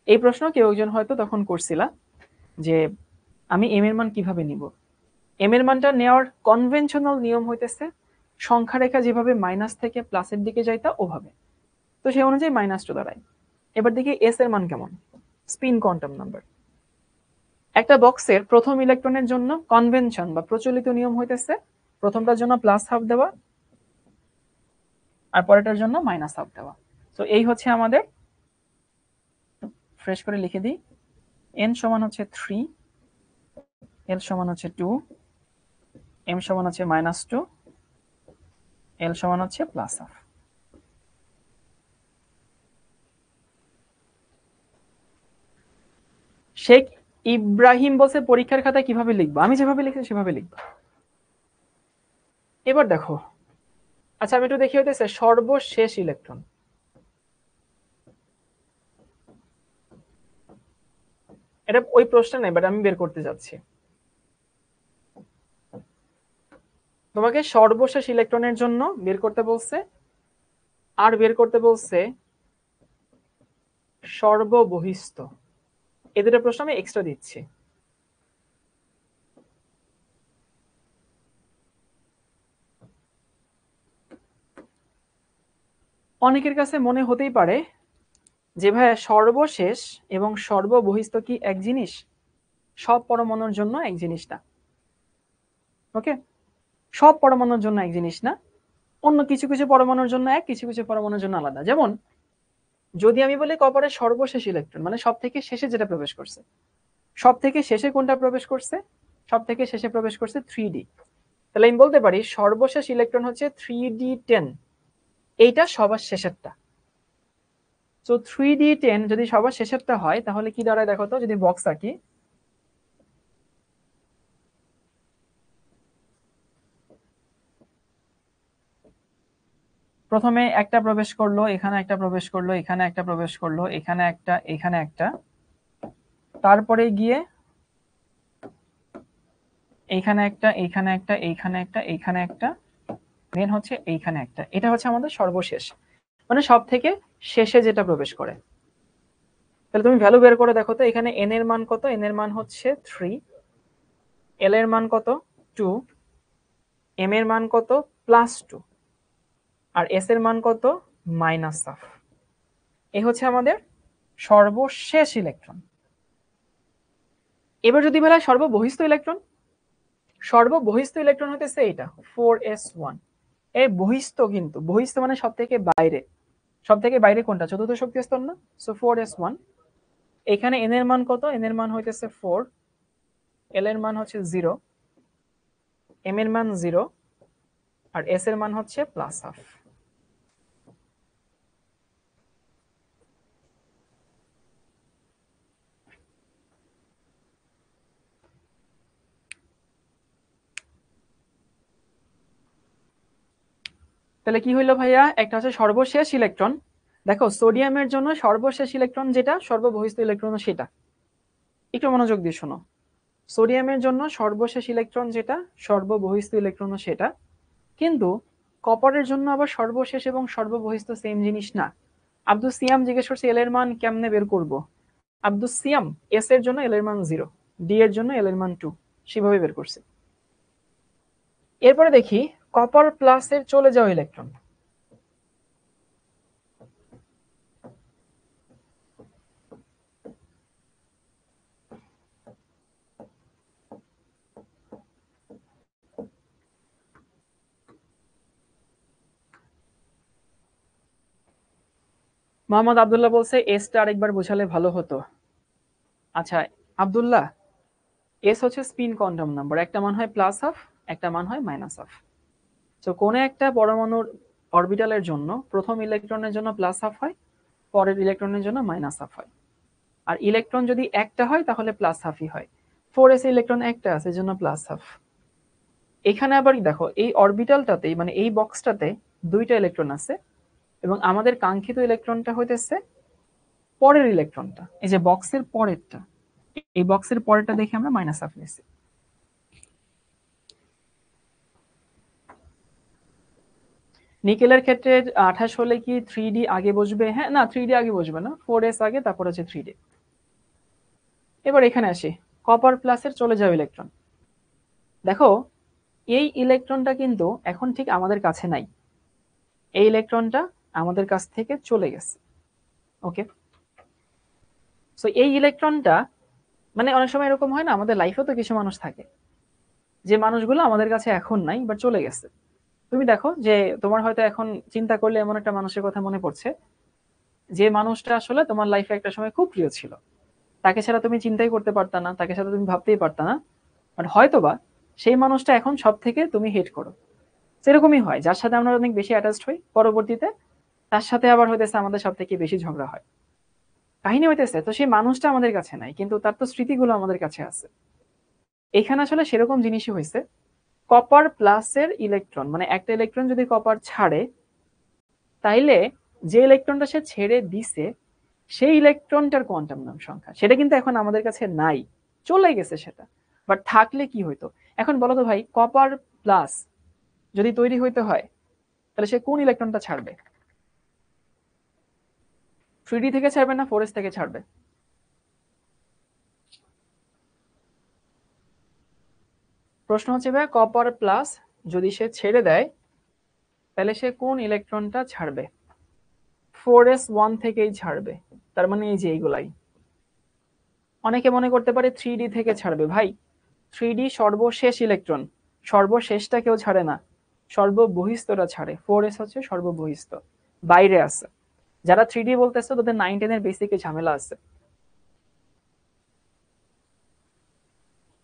এই প্রশ্ন কেউ একজন হয়তো তখন করছিলা যে আমি m এর মান কিভাবে নিব। m এর মানটা নেওয়ার কনভেনশনাল নিয়ম হইতেছে সংখ্যা রেখা যেভাবে মাইনাস থেকে প্লাসের দিকে যাইতা ওভাবে। তো সেই অনুযায়ী -2 দাঁড়ায়। এবার দেখি s এর মান কেমন, স্পিন কোয়ান্টাম নাম্বার। একটা বক্সের প্রথম ইলেকট্রনের জন্য কনভেনশন বা প্রচলিত নিয়ম হইতেছে প্রথমটার জন্য +12 দেওয়া আর পরেরটার জন্য -12 দেওয়া। তো এই হচ্ছে আমাদের, ফ্রেশ করে লিখে দিই, n সমান হচ্ছে 3, l সমান হচ্ছে 2, m সমান হচ্ছে -2, l সমান হচ্ছে +12। শেখ ইব্রাহিম বলছে পরীক্ষার খাতায় কিভাবে লিখবো? আমি যেভাবে লিখছি সেভাবে লিখবো। এবার দেখো, আচ্ছা আমি একটু দেখি হইতেছে সর্বশেষ ইলেকট্রন। এটা ওই প্রশ্ন নেই, বাট আমি বের করতে যাচ্ছি। তোমাকে সর্বশেষ ইলেকট্রনের জন্য বের করতে বলছে, আর বের করতে বলছে সর্ববহিস্থ, এই দুটো প্রশ্ন আমি এক্সট্রা দিচ্ছি। অনেকের কাছে মনে হতেই পারে যে ভাই সর্বশেষ এবং সর্ববহিস্থ কি এক জিনিস? সব পরমাণুর জন্য এক জিনিস না। ওকে, সব পরমাণুর জন্য এক জিনিস না, অন্য কিছু কিছু পরমাণুর জন্য এক, কিছু কিছু পরমাণুর জন্য আলাদা। যেমন যদি আমি বলি কপারের সর্বশেষ ইলেকট্রন মানে সব থেকে শেষে যেটা প্রবেশ করছে, সব থেকে শেষে কোনটা প্রবেশ করছে? সব থেকে শেষে প্রবেশ করছে 3D। তাহলে আমি বলতে পারি সর্বশেষ ইলেকট্রন হচ্ছে 3D10, এইটা সবার শেষেরটা। তো 3D10 যদি সবার শেষেরটা হয় তাহলে কি দাঁড়ায় দেখো তো, যদি বক্স আঁকি, প্রথমে একটা প্রবেশ করলো, এখানে একটা প্রবেশ করলো, এখানে একটা প্রবেশ করলো, এখানে একটা, এখানে একটা, তারপরে গিয়ে এইখানে একটা, এইখানে একটা, এইখানে একটা, এইখানে একটা, দেন হচ্ছে এইখানে একটা। এটা হচ্ছে আমাদের সর্বশেষ, মানে সব থেকে শেষে যেটা প্রবেশ করে। তাহলে তুমি ভ্যালু বের করে দেখো তো, এখানে n এর মান কত? n এর মান হচ্ছে 3, l এর মান কত? 2, m এর মান কত? +2, আর s এর মান কত? -1/2। এই হচ্ছে আমাদের সর্বশেষ ইলেকট্রন। এবার যদি বলা হয় সর্ববহিস্থ ইলেকট্রন, সর্ববহিস্থ ইলেকট্রন হতেছে এটা 4s1। এই বহিস্থ, কিন্তু বহিস্থ মানে সব থেকে বাইরে। সব থেকে বাইরে কোনটা? চতুর্থ শক্তি স্তর না? So 4s1। এখানে n এর মান কত? n এর মান হইতেছে 4, l এর মান হচ্ছে 0, m এর মান 0, আর s এর মান হচ্ছে +1/2। তাহলে কি হইলো ভাইয়া? একটা হচ্ছে সর্বশেষ ইলেকট্রন, দেখো সোডিয়ামের জন্য সর্বশেষ ইলেকট্রন যেটা, সর্ববহিস্থ ইলেকট্রন সেটা। একটু মনোযোগ দিয়ে শোনো, সোডিয়ামের জন্য সর্বশেষ ইলেকট্রন যেটা, সর্ববহিস্থ ইলেকট্রন সেটা। কিন্তু কপারের জন্য আবার সর্বশেষ এবং সর্ববহিস্থ সেম জিনিস না। আব্দুস সিয়াম জিজ্ঞেস করছে এল এর মান কেমনে বের করব। আব্দুস সিয়াম এস এর জন্য এল এর মান 0, ডি এর জন্য এল এর মান 2, সেভাবে বের করছে। এরপরে দেখি কপার প্লাসের চলে যাওয়া ইলেকট্রন। মোহাম্মদ আব্দুল্লাহ বলছে এসটা আরেকবার বোঝালে ভালো হতো। আচ্ছা আব্দুল্লাহ, এস হচ্ছে স্পিন কোয়ান্টাম নাম্বার, একটা মান হয় +1/2, একটা মান হয় -1/2। তো কোন একটা পরমাণুর অরবিটালের জন্য প্রথম ইলেকট্রনের জন্য +1/2 হয়, পরের ইলেকট্রনের জন্য -1/2 হয়। আর ইলেকট্রন যদি একটা হয় তাহলে +1/2ই হয়। 4s ইলেকট্রন একটা আছে, জন্য +1/2। এখানে আবার দেখো এই অরবিটালটাতে, মানে এই বক্সটাতে দুইটা ইলেকট্রন আছে, এবং আমাদের কাঙ্ক্ষিত ইলেকট্রনটা হইতেছে পরের ইলেকট্রনটা, এই যে বক্সের পরেরটা, এই বক্সের পরেরটা দেখে আমরা -1/2 নিয়েছি। নিকেলের ক্ষেত্রে 28 হলে কি 3D আগে বসবে? হ্যাঁ, না 3D আগে বসবে না, 4s আগে, তারপর হচ্ছে 3D। এবার এখানে আসি, কপার প্লাসের চলে যাও ইলেকট্রন। দেখো এই ইলেকট্রনটা কিন্তু এখন ঠিক আমাদের কাছে নাই, এই ইলেকট্রনটা আমাদের কাছ থেকে চলে গেছে। ওকে, সো এই ইলেকট্রনটা, মানে অনেক সময় এরকম হয় না, আমাদের লাইফেও তো কিছু মানুষ থাকে যে মানুষগুলো আমাদের কাছে এখন নাই বাট চলে গেছে। তুমি দেখো যে তোমার হয়তো এখন চিন্তা করলে এমন একটা মানুষের কথা মনে পড়ছে, যে মানুষটা আসলে তোমার লাইফে একটা সময় খুব প্রিয় ছিল, তাকে ছাড়া তুমি চিন্তাই করতে পারতা না, তাকে ছাড়া তুমি ভাবতেই পারতা না, বাট হয়তোবা সেই মানুষটা এখন সব থেকে তুমি হেট করো। সেরকমই হয়, যার সাথে আমরা অনেক বেশি অ্যাটাচড হই পরবর্তীতে তার সাথে আবার হইতেছে আমাদের সব থেকে বেশি ঝগড়া হয়। কাহিনী হইতেছে তো সেই মানুষটা আমাদের কাছে নাই, কিন্তু তার তো স্মৃতিগুলো আমাদের কাছে আছে। এখানে আসলে সেরকম জিনিসই হয়েছে। কপার প্লাসের ইলেকট্রন, মানে একটা ইলেকট্রন যদি কপার ছাড়ে, তাইলে যে ইলেকট্রনটা সে ছেড়ে দিছে সেই ইলেকট্রনটার কোয়ান্টাম নাম সংখ্যা সেটা কিন্তু এখন আমাদের কাছে নাই, চলে গেছে সেটা। বাট থাকলে কি হইতো? এখন বলো তো ভাই, কপার প্লাস যদি তৈরি হইতে হয় তাহলে সে কোন ইলেকট্রনটা ছাড়বে? 3D থেকে ছাড়বে না 4s থেকে ছাড়বে? প্রশ্ন হচ্ছে ভাই কপার প্লাস যদি সে ছেড়ে দেয় তাহলে সে কোন ইলেকট্রনটা ছাড়বে? 4s1 থেকেই ছাড়বে, তার মানে এই যে এইগুলাই। অনেকে মনে করতে পারে 3D থেকে ছাড়বে। ভাই 3D সর্বশেষ ইলেকট্রন, সর্বশেষটা কেউ ছাড়ে না, সর্ববহিস্থটা ছাড়ে। 4s হচ্ছে সর্ববহিস্থ, বাইরে আছে। যারা 3D বলতেছে তাদের 9-10 এর বেসিকে ঝামেলা আছে।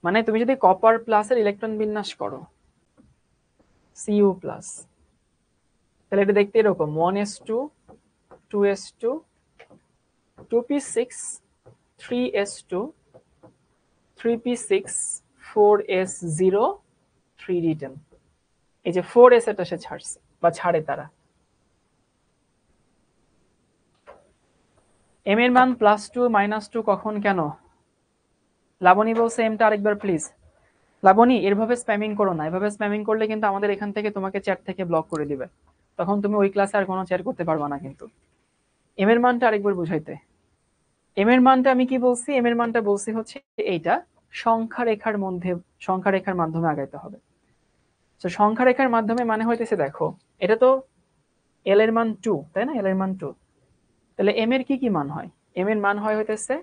মানে তুমি যদি কপার প্লাসের ইলেকট্রন বিন্যাস করো Cu প্লাস, তাহলে এটা দেখতে এরকম 1s2 2s2 2p6 3s2 3p6 4s0 3d10। এই যে 4s এটা সে ছাড়ছে বা ছাড়ে তারা। m এর মান +2 -2 কখন কেন? লাবণী বলছে এমটা আরেকবার প্লিজ। লাবণী এভাবে স্প্যামিং করো না, এভাবে স্প্যামিং করলে কিন্তু আমাদের এখান থেকে তোমাকে চ্যাট থেকে ব্লক করে দিবে, তখন তুমি ওই ক্লাসে আর কোনো চ্যাট করতে পারবা না। কিন্তু এম এর মানটা আরেকবার বুঝাইতে। এম এর মানটা আমি কি বলছি? এম এর মানটা বলছি হচ্ছে এইটা সংখ্যা রেখার মধ্যে, সংখ্যা রেখার মাধ্যমে আগাইতে হবে। তো সংখ্যা রেখার মাধ্যমে মানে হইতেছে, দেখো এটা তো এল এর মান 2, তাই না? এল এর মান 2, তাহলে এম এর কি কি মান হয়? এম এর মান হয় হইতেছে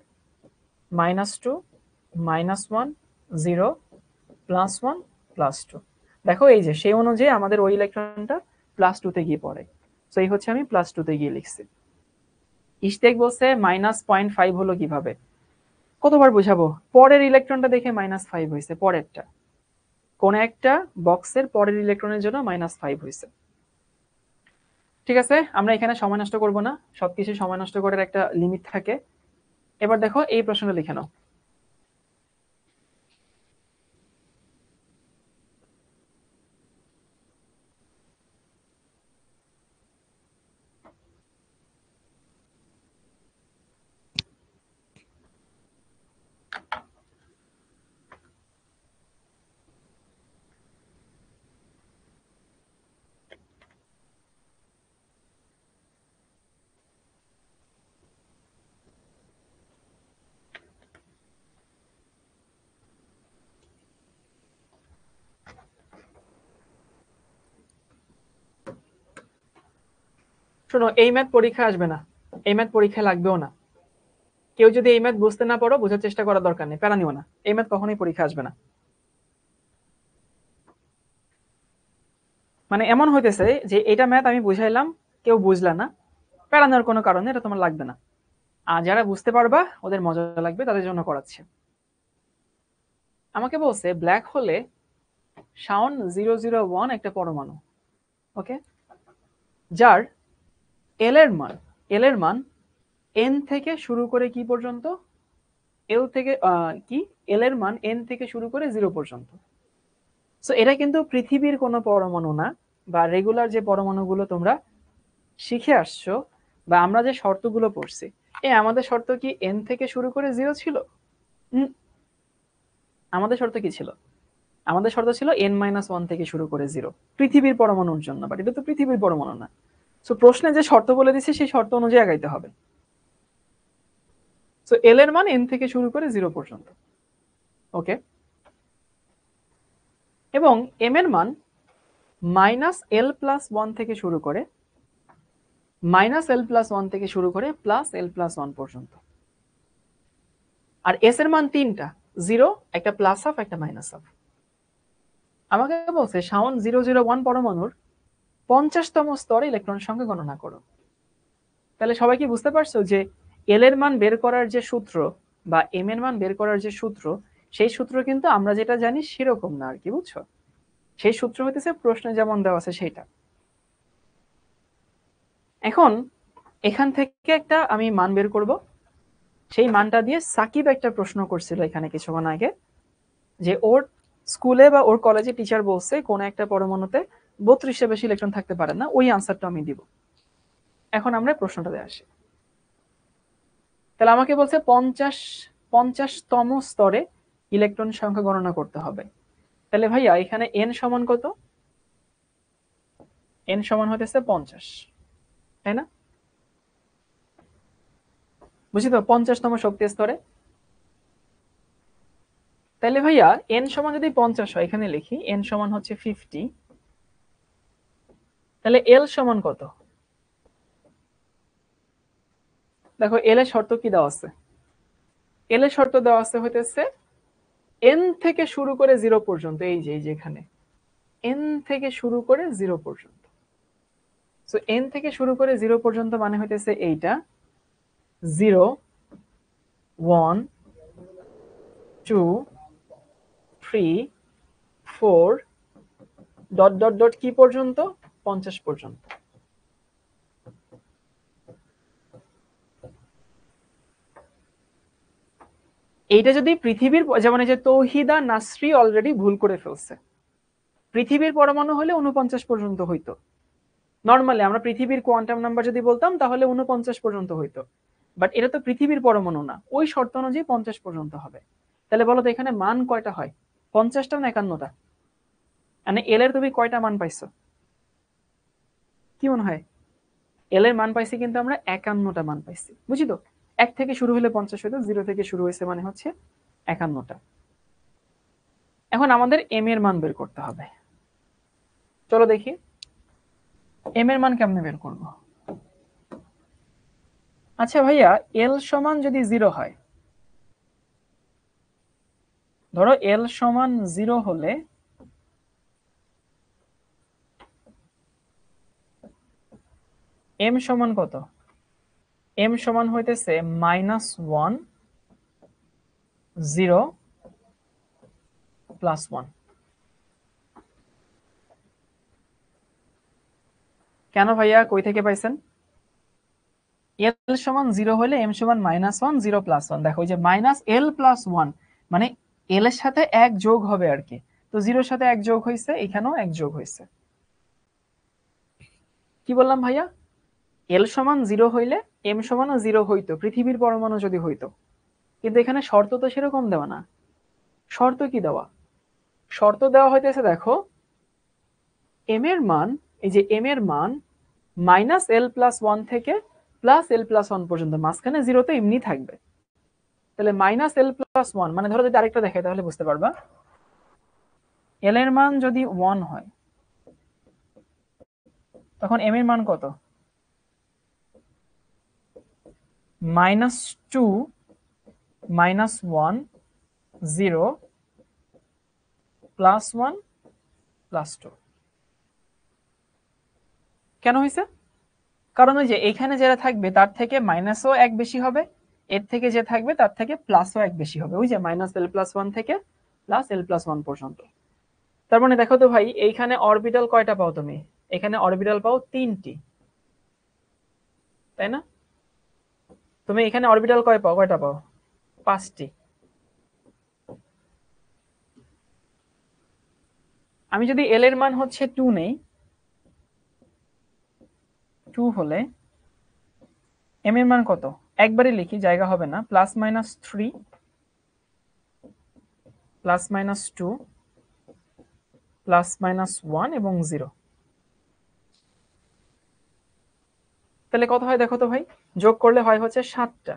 -2 -1 0 +1 +2। দেখো এই যে সেই অনুযায়ী আমাদের ওই ইলেকট্রনটা +2 তে গিয়ে পড়ে। তো এই হচ্ছে আমি +2 তে গিয়ে লিখছি। ইশতেক বলছে -0.5 হলো কিভাবে? কতবার বুঝাবো? পরের ইলেকট্রনটা দেখে -5 হয়েছে, পরেরটা কোন একটা বক্সের পরের ইলেকট্রনের জন্য -5 হয়েছে। ঠিক আছে, আমরা এখানে সময় নষ্ট করব না, সবকিছু সময় নষ্ট করার একটা লিমিট থাকে। এবার দেখো এই প্রশ্নটা লিখে নাও। শোনো, এই ম্যাথ পরীক্ষা আসবে না, এই ম্যাথ পরীক্ষা লাগবেও না। কেউ যদি এই ম্যাথ বুঝতে না পারো, বোঝার চেষ্টা করার দরকার নেই, প্যারা নিও না, এই ম্যাথ কখনোই পরীক্ষা আসবে না। মানে এমন হইতেছে যে এটা ম্যাথ আমি বুঝাইলাম, কেউ বুঝলা না, প্যারা নেওয়ার কোনো কারণে, এটা তোমার লাগবে না। আর যারা বুঝতে পারবা, ওদের মজা লাগবে, তাদের জন্য করাচ্ছে। আমাকে বলছে ব্ল্যাক হোলে শাওন 001 একটা পরমাণু, ওকে, যার এল এর মান, এল এর মান এন থেকে শুরু করে কি পর্যন্ত? এল থেকে কি, এল এর মান এন থেকে শুরু করে 0 পর্যন্ত। সো এটা কিন্তু পৃথিবীর কোনো পরমাণু না, বা রেগুলার যে পরমাণুগুলো তোমরা শিখে আসছো, বা আমরা যে শর্তগুলো পড়ছি, আমাদের শর্ত কি এন থেকে শুরু করে 0 ছিল? আমাদের শর্ত কি ছিল? আমাদের শর্ত ছিল n-1 থেকে শুরু করে 0 পৃথিবীর পরমাণুর জন্য, বাট এটা তো পৃথিবীর পরমাণু না। সো প্রশ্নে যে শর্ত বলে দিছি সেই শর্ত অনুযায়ী আগাইতে হবে। সো এল এর মান এন থেকে শুরু করে 0 পর্যন্ত, ওকে, এবং এম এর মান -l+1 থেকে শুরু করে, -l+1 থেকে শুরু করে +l+1 পর্যন্ত। আর এস এর মান তিনটা, 0, একটা প্লাস হাফ, একটা মাইনাস হাফ। আমাকে বলছে শাওন 001 পরমাণুর 50তম স্তরে ইলেকট্রন সংখ্যা গণনা করো। তাহলে সবাই কি বুঝতে পারছো যে এল এর মান বের করার যে সূত্র বা এম এর মান বের করার যে সূত্র, সেই সূত্র কিন্তু আমরা যেটা জানি সেরকম না আর কি, বুঝছো? সেই সূত্র হইতেছে প্রশ্নে যেমন দেওয়া আছে সেইটা। এখন এখান থেকে একটা আমি মান বের করব, সেই মানটা দিয়ে সাকিব একটা প্রশ্ন করছিল এখানে কিছুক্ষণ আগে, যে ওর স্কুলে বা ওর কলেজে টিচার বলছে কোন একটা পরমাণুতে 32 বেশি ইলেকট্রন থাকতে পারে না, ওই আনসারটা আমি দিব। এখন আমরা প্রশ্নটাতে আসি। তাহলে আমাকে বলছে 50তম স্তরে ইলেকট্রন সংখ্যা গণনা করতে হবে। তাহলে ভাইয়া এখানে এন সমান কত? এন সমান হতেছে 50, তাই না? বুঝি তো 50তম শক্তি স্তরে। তাহলে ভাইয়া n সমান যদি 50 হয়, এখানে লিখি n সমান হচ্ছে 50, তাহলে l সমান কত? দেখো l এর শর্ত কি দেওয়া আছে, l এর শর্ত দেওয়া আছে হইতেছে n থেকে শুরু করে 0 পর্যন্ত, এই যে এখানে n থেকে শুরু করে 0 পর্যন্ত। সো n থেকে শুরু করে 0 পর্যন্ত মানে হইতেছে এইটা 0 1 2 3 4 ডট ডট ডট কি পর্যন্ত, 50 পর্যন্ত। এইটা যদি পৃথিবীর, যেমন এই যে তৌহিদা নাসরি অলরেডি ভুল করে ফেলছে, পৃথিবীর পরমাণু হলে 49 পর্যন্ত হইতো। নর্মালি আমরা পৃথিবীর কোয়ান্টাম নাম্বার যদি বলতাম তাহলে 49 পর্যন্ত হইতো, বাট এটা তো পৃথিবীর পরমাণু না, ওই শর্ত অনুযায়ী 50 পর্যন্ত হবে। তাহলে বলো তো এখানে মান কয়টা হয়, 50টা না 51টা? মানে এল এর তুমি কয়টা মান পাইছো, কি মনে হয়? এল এর মান পাইছি কিন্তু আমরা 51টা মান পাইছি, বুঝি তো? 1 থেকে শুরু হলে 50 হইতো, 0 থেকে শুরু হয়েছে মানে হচ্ছে 51টা। এখন আমাদের এম এর মান বের করতে হবে। চলো দেখি এম এর মান কেমনে বের করব। আচ্ছা ভাইয়া, এল সমান যদি 0 হয়, ধরো এল সমান 0 হলে এম সমান কত? এম সমান হইতেছে -1 0 +1। কেন ভাইয়া, কই থেকে পাইছেন? এল সমান 0 হলে এম সমান -1 0 +1। দেখো ওই যে -l+1 মানে এল এর সাথে 1 যোগ হবে আর কি, তো 0 এর সাথে 1 যোগ হয়েছে, এখানেও 1 যোগ হয়েছে। কি বললাম ভাইয়া, এল সমান 0 হইলে এম সমানও 0 হইতো পৃথিবীর পরমাণু যদি হইতো, কিন্তু এখানে শর্ত তো সেরকম দেওয়া না। শর্ত কি দেওয়া, শর্ত দেওয়া হইতেছে দেখো এম এর মান, এই যে এম এর মান -l+1 থেকে +l+1 পর্যন্ত, মাঝখানে 0 তো এমনি থাকবে। তাহলে -l+1 মানে ধরো যদি আরেকটা দেখাই তাহলে বুঝতে পারবা, এল এর মান যদি 1 হয় তখন এম এর মান কত? -2 -1 0 +1 +2। কেন হয়েছে? কারণ ওই যে এখানে যেটা থাকবে তার থেকে মাইনাসও 1 বেশি হবে, এর থেকে যে থাকবে তার থেকে প্লাসও 1 বেশি হবে, ওই যে -l+1 থেকে +l+1 পর্যন্ত। তার মানে দেখো তো ভাই, এইখানে অরবিটাল কয়টা পাও তুমি? এখানে অরবিটাল পাও 3টি, তাই না? তুমি এখানে অরবিটাল কয়টা পাও? 5টি। আমি যদি এল এর মান হচ্ছে 2 নেই, 2 হলে এম এর মান কত? একবারে লিখি, জায়গা হবে না, +-3 +-2 +-1 এবং 0। তাহলে কত হয় দেখো তো ভাই, যোগ করলে হয় হচ্ছে 7টা।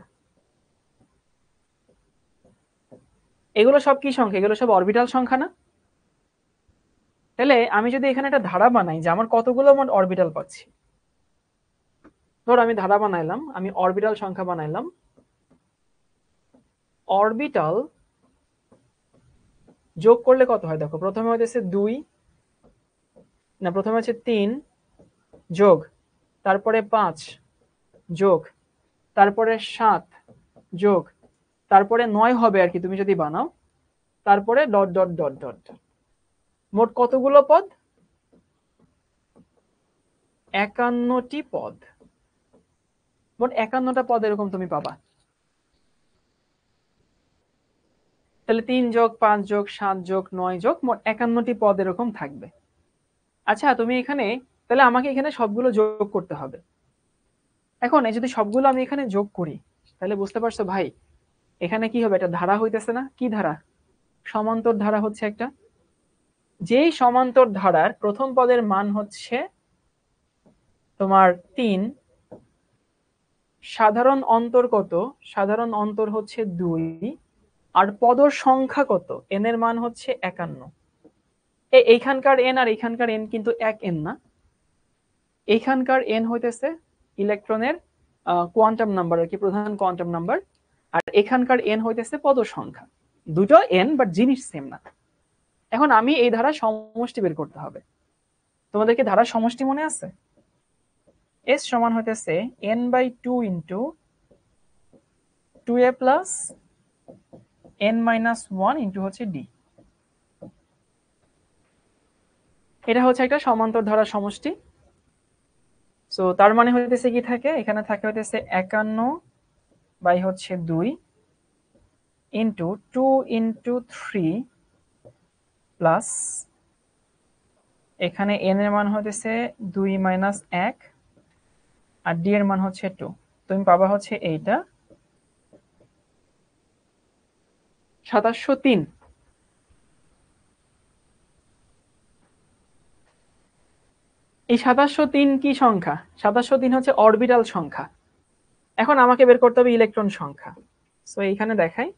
এগুলো সব কি সংখ্যা, এগুলো সব অরবিটাল সংখ্যা না? তাহলে আমি যদি এখানে একটা ধারা বানাই যে আমার কতগুলো মোট অরবিটাল পাচ্ছি, ধর আমি ধারা বানাইলাম, আমি অরবিটাল সংখ্যা বানাইলাম, অরবিটাল যোগ করলে কত হয় দেখো, প্রথমে হইতেছে 2 না, প্রথমে হচ্ছে 3 যোগ, তারপরে 5 যোগ, তারপরে 7 যোগ, তারপরে 9 হবে আর কি তুমি যদি বানাও, তারপরে ডট ডট ডট ডট। মোট কতগুলো পদ? 51টি পদ। মোট 51টা পদ এরকম তুমি পাবা। তাহলে 3 যোগ 5 যোগ 7 যোগ 9 যোগ মোট 51টি পদ এরকম থাকবে। আচ্ছা তুমি এখানে, তাহলে আমাকে এখানে সবগুলো যোগ করতে হবে। এখন এই যদি সবগুলো আমি এখানে যোগ করি তাহলে বুঝতে পারছো ভাই, এখানে কি হবে, একটা ধারা হইতেছে না? কি ধারা? সমান্তর ধারা হচ্ছে একটা। যেই সমান্তর ধারার প্রথম পদের মান হচ্ছে তোমার 3, সাধারণ অন্তর কত? সাধারণ অন্তর হচ্ছে 2, আর পদর সংখ্যা কত? n এর মান হচ্ছে 51। এইখানকার n আর এইখানকার n কিন্তু এক n না। এইখানকার n হইতেছে ইলেকট্রনের কোয়ান্টাম নাম্বার, আর কি প্রধান কোয়ান্টাম নাম্বার, আর এখানকার n হইতেছে পদর সংখ্যা। দুটো n বাট জিনিস সেম না। এখন আমি এই ধারা সমষ্টি বের করতে হবে। তোমাদেরকে ধারা সমষ্টি মনে আছে? s সমান হইতেছে n/2 into 2a plus n-1 into হচ্ছে d। এটা হচ্ছে একটা সমান্তর ধারা সমষ্টি। সো তার মানে হইতেছে কি থাকে, এখানে থাকে হইতেছে 51/2 ইন্টু 2 ইন্টু 3 প্লাস এখানে n এর মান হইতেছে 2 মাইনাস 1 আর d এর মান হচ্ছে 2। তুমি পাবা হচ্ছে এইটা 2703। এই 2703 কি সংখ্যা? 2703 হচ্ছে অরবিটাল সংখ্যা। এখন আমাকে বের করতে হবে ইলেকট্রন সংখ্যা। সো এইখানে দেখাই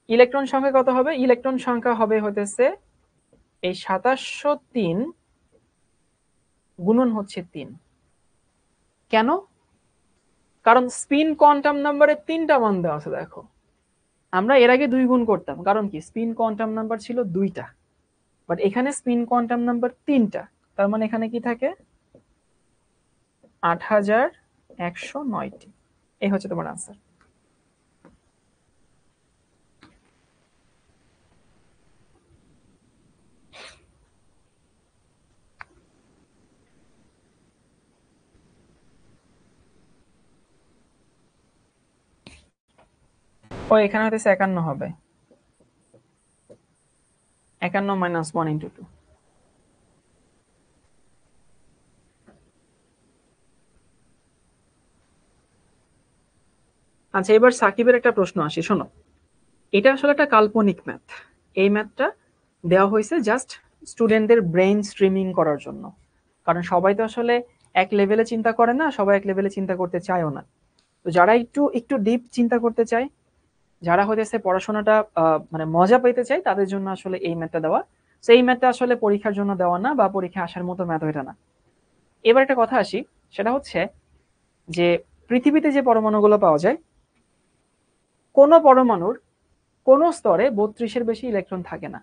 ইলেকট্রন সংখ্যা কত হবে। ইলেকট্রন সংখ্যা হবে হইতেছে এই 2703 গুণন হচ্ছে 3। কেন? কারণ স্পিন কোয়ান্টাম নাম্বারে 3টা মান দেওয়া আছে। দেখো আমরা এর আগে 2 গুণ করতাম, কারণ কি স্পিন কোয়ান্টাম নাম্বার ছিল 2টা, বাট এখানে স্পিন কোয়ান্টাম নাম্বার 3টা। তার মানে এখানে কি থাকে 8109টি। এই হচ্ছে তোমার আনসার। ও এখানে হচ্ছে 51 হবে, 51 মাইনাস 1 ইন্টু 2। আচ্ছা, এবার সাকিবের একটা প্রশ্ন আসি, শোনো। এটা আসলে একটা কাল্পনিক ম্যাথ। এই ম্যাথটা দেওয়া হয়েছে জাস্ট স্টুডেন্টদের ব্রেইন স্ট্রিমিং করার জন্য, কারণ সবাই তো আসলে এক লেভেলে চিন্তা করে না, সবাই এক লেভেলে চিন্তা করতে চায়ও না। তো যারা একটু একটু ডিপ চিন্তা করতে চায়, যারা হচ্ছে পড়াশোনাটা মানে মজা পেতে চায়, তাদের জন্য আসলে এই ম্যাথটা দেওয়া। তো এই ম্যাথটা আসলে পরীক্ষার জন্য দেওয়া না, বা পরীক্ষা আসার মতো ম্যাথ এটা না। এবার একটা কথা আসি, সেটা হচ্ছে যে পৃথিবীতে যে পরমাণুগুলো পাওয়া যায়, কোন পরমাণুর কোন স্তরে 32-এর বেশি ইলেকট্রন থাকে না।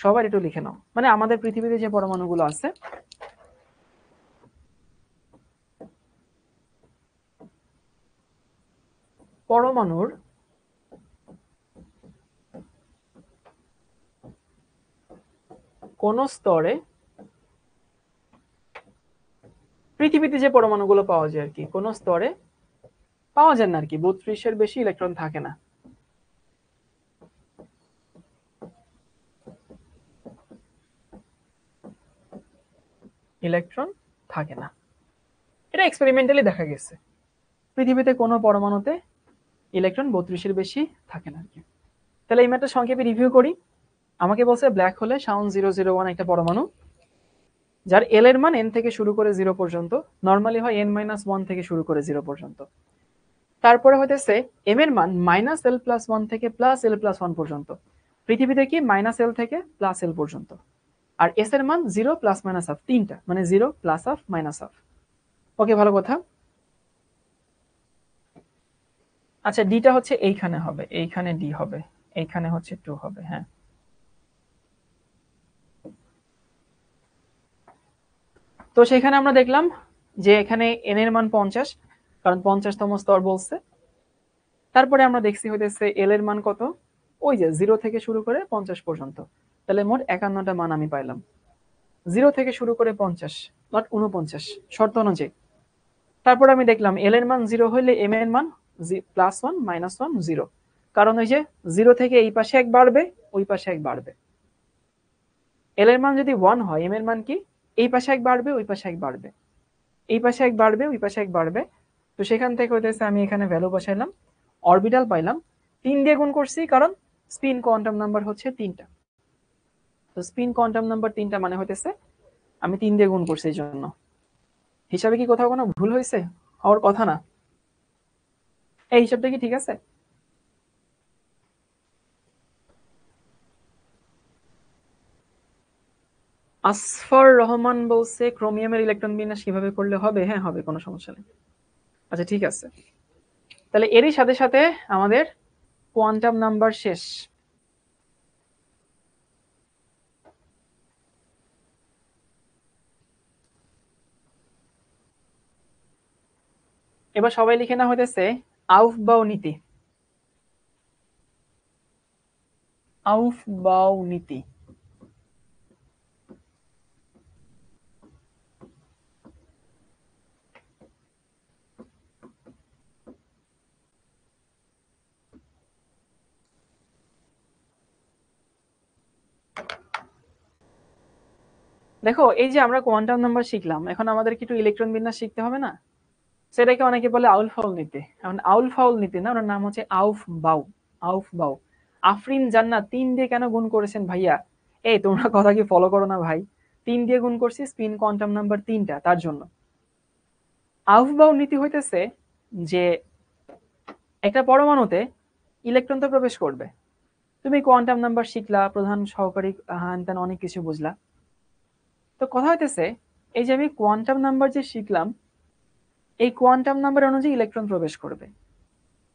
সবার একটু লিখে নাও। মানে আমাদের পৃথিবীতে যে পরমাণুগুলো আছে, পরমাণুর কোন স্তরে, পৃথিবীতে যে পরমাণুগুলো পাওয়া যায় আর কি, কোন স্তরে পাওয়া যায় না আর কি 32-এর বেশি ইলেকট্রন থাকে না। ইলেকট্রন থাকে না, এটা এক্সপেরিমেন্টালি দেখা গেছে। পৃথিবীতে কোনো পরমাণুতে ইলেকট্রন 32-এর বেশি থাকে না আর কি। তাহলে এই ম্যাথটা সংক্ষেপে রিভিউ করি। আমাকে বলছে ব্ল্যাক হোলে শাউন 001 একটা পরমাণু, যার এল এর মান n থেকে শুরু করে 0 পর্যন্ত, নর্মালি হয় n-1 থেকে শুরু করে 0 পর্যন্ত। তারপরে হইতেছে এম এর মান -l+1 থেকে +l+1 পর্যন্ত। পৃথিবীতে কি -l থেকে +l পর্যন্ত। আর এস এর মান 0 প্লাস মাইনাস হাফ, তিনটা, মানে 0 প্লাস হাফ মাইনাস হাফ। ওকে, ভালো কথা। আচ্ছা, ডিটা হচ্ছে এইখানে হবে, এইখানে ডি হবে, এইখানে হচ্ছে 2 হবে। হ্যাঁ, তো সেখানে আমরা দেখলাম যে এখানে এন এর মান 50, কারণ 50তম স্তর বলছে। তারপরে আমরা দেখছি হইতেছে এল এর মান কত, ওই যে 0 থেকে শুরু করে 50 পর্যন্ত। তাহলে মোট 51টা মান আমি পাইলাম। 0 থেকে শুরু করে 50, নট 49 শর্ত অনুযায়ী। তারপর আমি দেখলাম এল এর মান 0 হইলে এম এর মান +1 -1 0, কারণ ওই যে 0 থেকে এই পাশে এক বাড়বে, ওই পাশে এক বাড়বে। এল এর মান যদি 1 হয়, এম এর মান কি এই পাশে এক বাড়বে, ওই পাশে এক বাড়বে, এই পাশে এক বাড়বে, ওই পাশে এক বাড়বে। তো সেখান থেকে হইতেছে আমি এখানে ভ্যালু বসাইলাম, অরবিটাল পাইলাম, 3 দিয়ে গুণ করছি, কারণ স্পিন কোয়ান্টাম নাম্বার হচ্ছে 3টা। তো স্পিন কোয়ান্টাম নাম্বার 3টা মানে হইতেছে আমি 3 দিয়ে গুণ করছি। এই জন্য হিসাবে কি কোথাও কোনো ভুল হয়েছে? হওয়ার কথা না। এই হিসাবটা কি ঠিক আছে? আসফার রহমান বলছে ক্রোমিয়ামের ইলেকট্রন বিন্যাস কিভাবে করলে হবে? হ্যাঁ, হবে, কোনো সমস্যা নেই। আচ্ছা, ঠিক আছে, তাহলে এরই সাথে সাথে আমাদের কোয়ান্টাম নাম্বার শেষ। এবার সবাই লিখে না হইতেছে আউফবাউ নীতি। আউফবাউ নীতি। দেখো, এই যে আমরা কোয়ান্টাম নাম্বার শিখলাম, এখন আমাদের কি একটু ইলেকট্রন বিন্যাস শিখতে হবে না? সেটাকে অনেকে বলে আউল ফাউল নীতি। এখন আউল ফাউল নীতি না, ওনার নাম হচ্ছে আউফ বাউ। আউফ বাউ। আফরিন জান্নাত 3 দিয়ে কেন গুণ করেছেন ভাইয়া? এই তোমরা কথা কি ফলো করো না ভাই? 3 দিয়ে গুণ করছি, স্পিন কোয়ান্টাম নাম্বার 3টা, তার জন্য। আউফ বাউ নীতি হইতেছে যে একটা পরমাণুতে ইলেকট্রন তো প্রবেশ করবে। তুমি কোয়ান্টাম নাম্বার শিখলা, প্রধান সহকারী হ্যান ত্যান অনেক কিছু বুঝলা। তো কথা হইতেছে, এই যে আমি কোয়ান্টাম নাম্বার যে শিখলাম, এই কোয়ান্টাম নাম্বার অনুযায়ী ইলেকট্রন প্রবেশ করবে।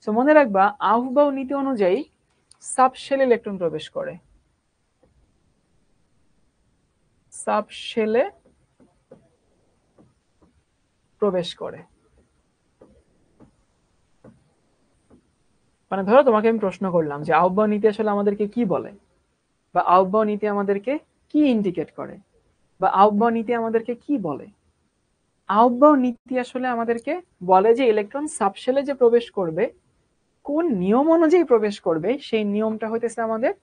তো মনে রাখবা, আউফবাউ নীতি অনুযায়ী সাবশেলে ইলেকট্রন প্রবেশ করে। সাবশেলে প্রবেশ করে। মানে ধরো তোমাকে আমি প্রশ্ন করলাম যে আউফবাউ নীতি আসলে আমাদেরকে কি বলে, বা আউফবাউ নীতি আমাদেরকে কি ইন্ডিকেট করে, বা আউফবাউ নীতি আমাদেরকে কি বলে। আউফবাউ নীতি আসলে আমাদেরকে বলে যে ইলেকট্রন সাবশেলে যে প্রবেশ করবে, কোন নিয়ম অনুযায়ী প্রবেশ করবে, সেই নিয়মটা হইতেছে আমাদের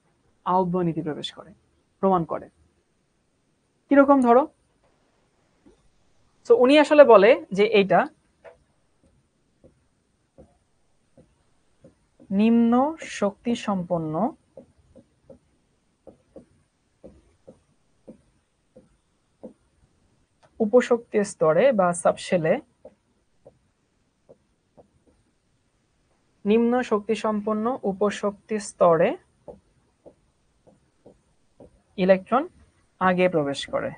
আউফবাউ নীতি প্রবেশ করে, প্রমাণ করে। কিরকম ধরো, তো উনি আসলে বলে যে এইটা নিম্ন শক্তি সম্পন্ন উপশক্তি স্তরে বা সাবশেলে নিম্ন শক্তি সম্পন্ন উপশক্তি স্তরে ইলেকট্রন আগে প্রবেশ করে।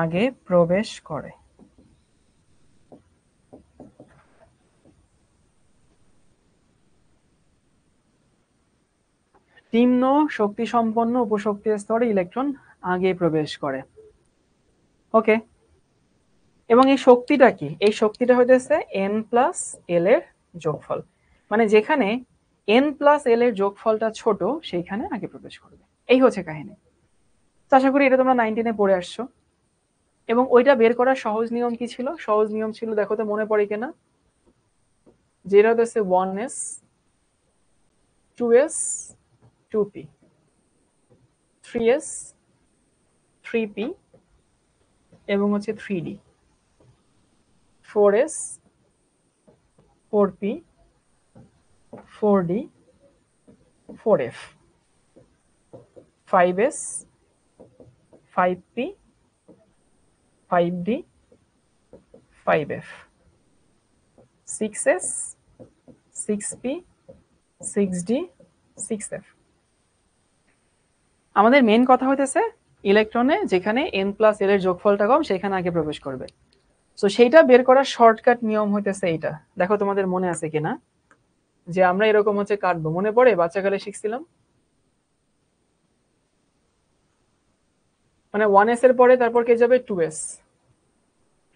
আগে প্রবেশ করে। নিম্ন শক্তি সম্পন্ন উপশক্তি স্তরে ইলেকট্রন আগে প্রবেশ করে। ওকে, এবং এই শক্তিটা কি? এই শক্তিটা হইতেছে n প্লাস এল এর যোগফল। মানে যেখানে n প্লাস এল এর যোগফলটা ছোট, সেইখানে আগে প্রবেশ করবে। এই হচ্ছে কাহিনী। তো আশা করি এটা তোমরা 19-এ পড়ে আসছো। এবং ওইটা বের করার সহজ নিয়ম কি ছিল? সহজ নিয়ম ছিল, দেখো তো মনে পড়ে কিনা, যেটা হচ্ছে 1s 2s 2p 3s 3p এবং হচ্ছে 3d 4s 4p 4d 4f 5s 5p 5d 5f 6s 6p 6d 6f। আমাদের মেন কথা হইতেছে ইলেকট্রনে যেখানে n প্লাস এল এর যোগফলটা কম, সেখানে আগে প্রবেশ করবে। তো সেইটা বের করার শর্টকাট নিয়ম হইতেছে এইটা। দেখো তোমাদের মনে আছে কিনা, যে আমরা এরকম হচ্ছে কাটবো, মনে পড়ে বাচ্চাকালে শিখছিলাম। মানে 1s এর পরে তারপর কে যাবে? 2s।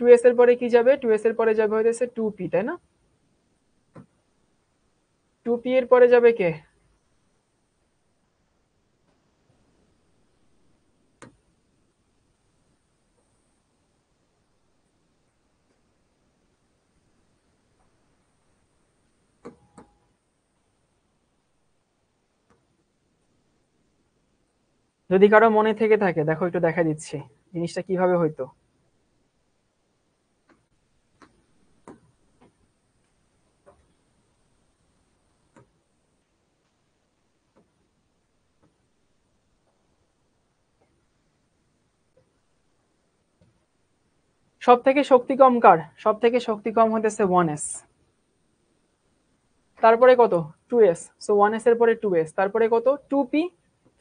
2s এর পরে কি যাবে? 2s এর পরে যাবে হইতেছে 2p, তাই না? 2p এর পরে যাবে কে? যদি কারো মনে থেকে থাকে, দেখো একটু দেখা দিচ্ছি জিনিসটা কিভাবে হইতো। সব থেকে শক্তি কম কার? সব থেকে শক্তি কম হতেছে 1s, তারপরে কত 2s, সো 1s এর পরে 2s, তারপরে কত 2p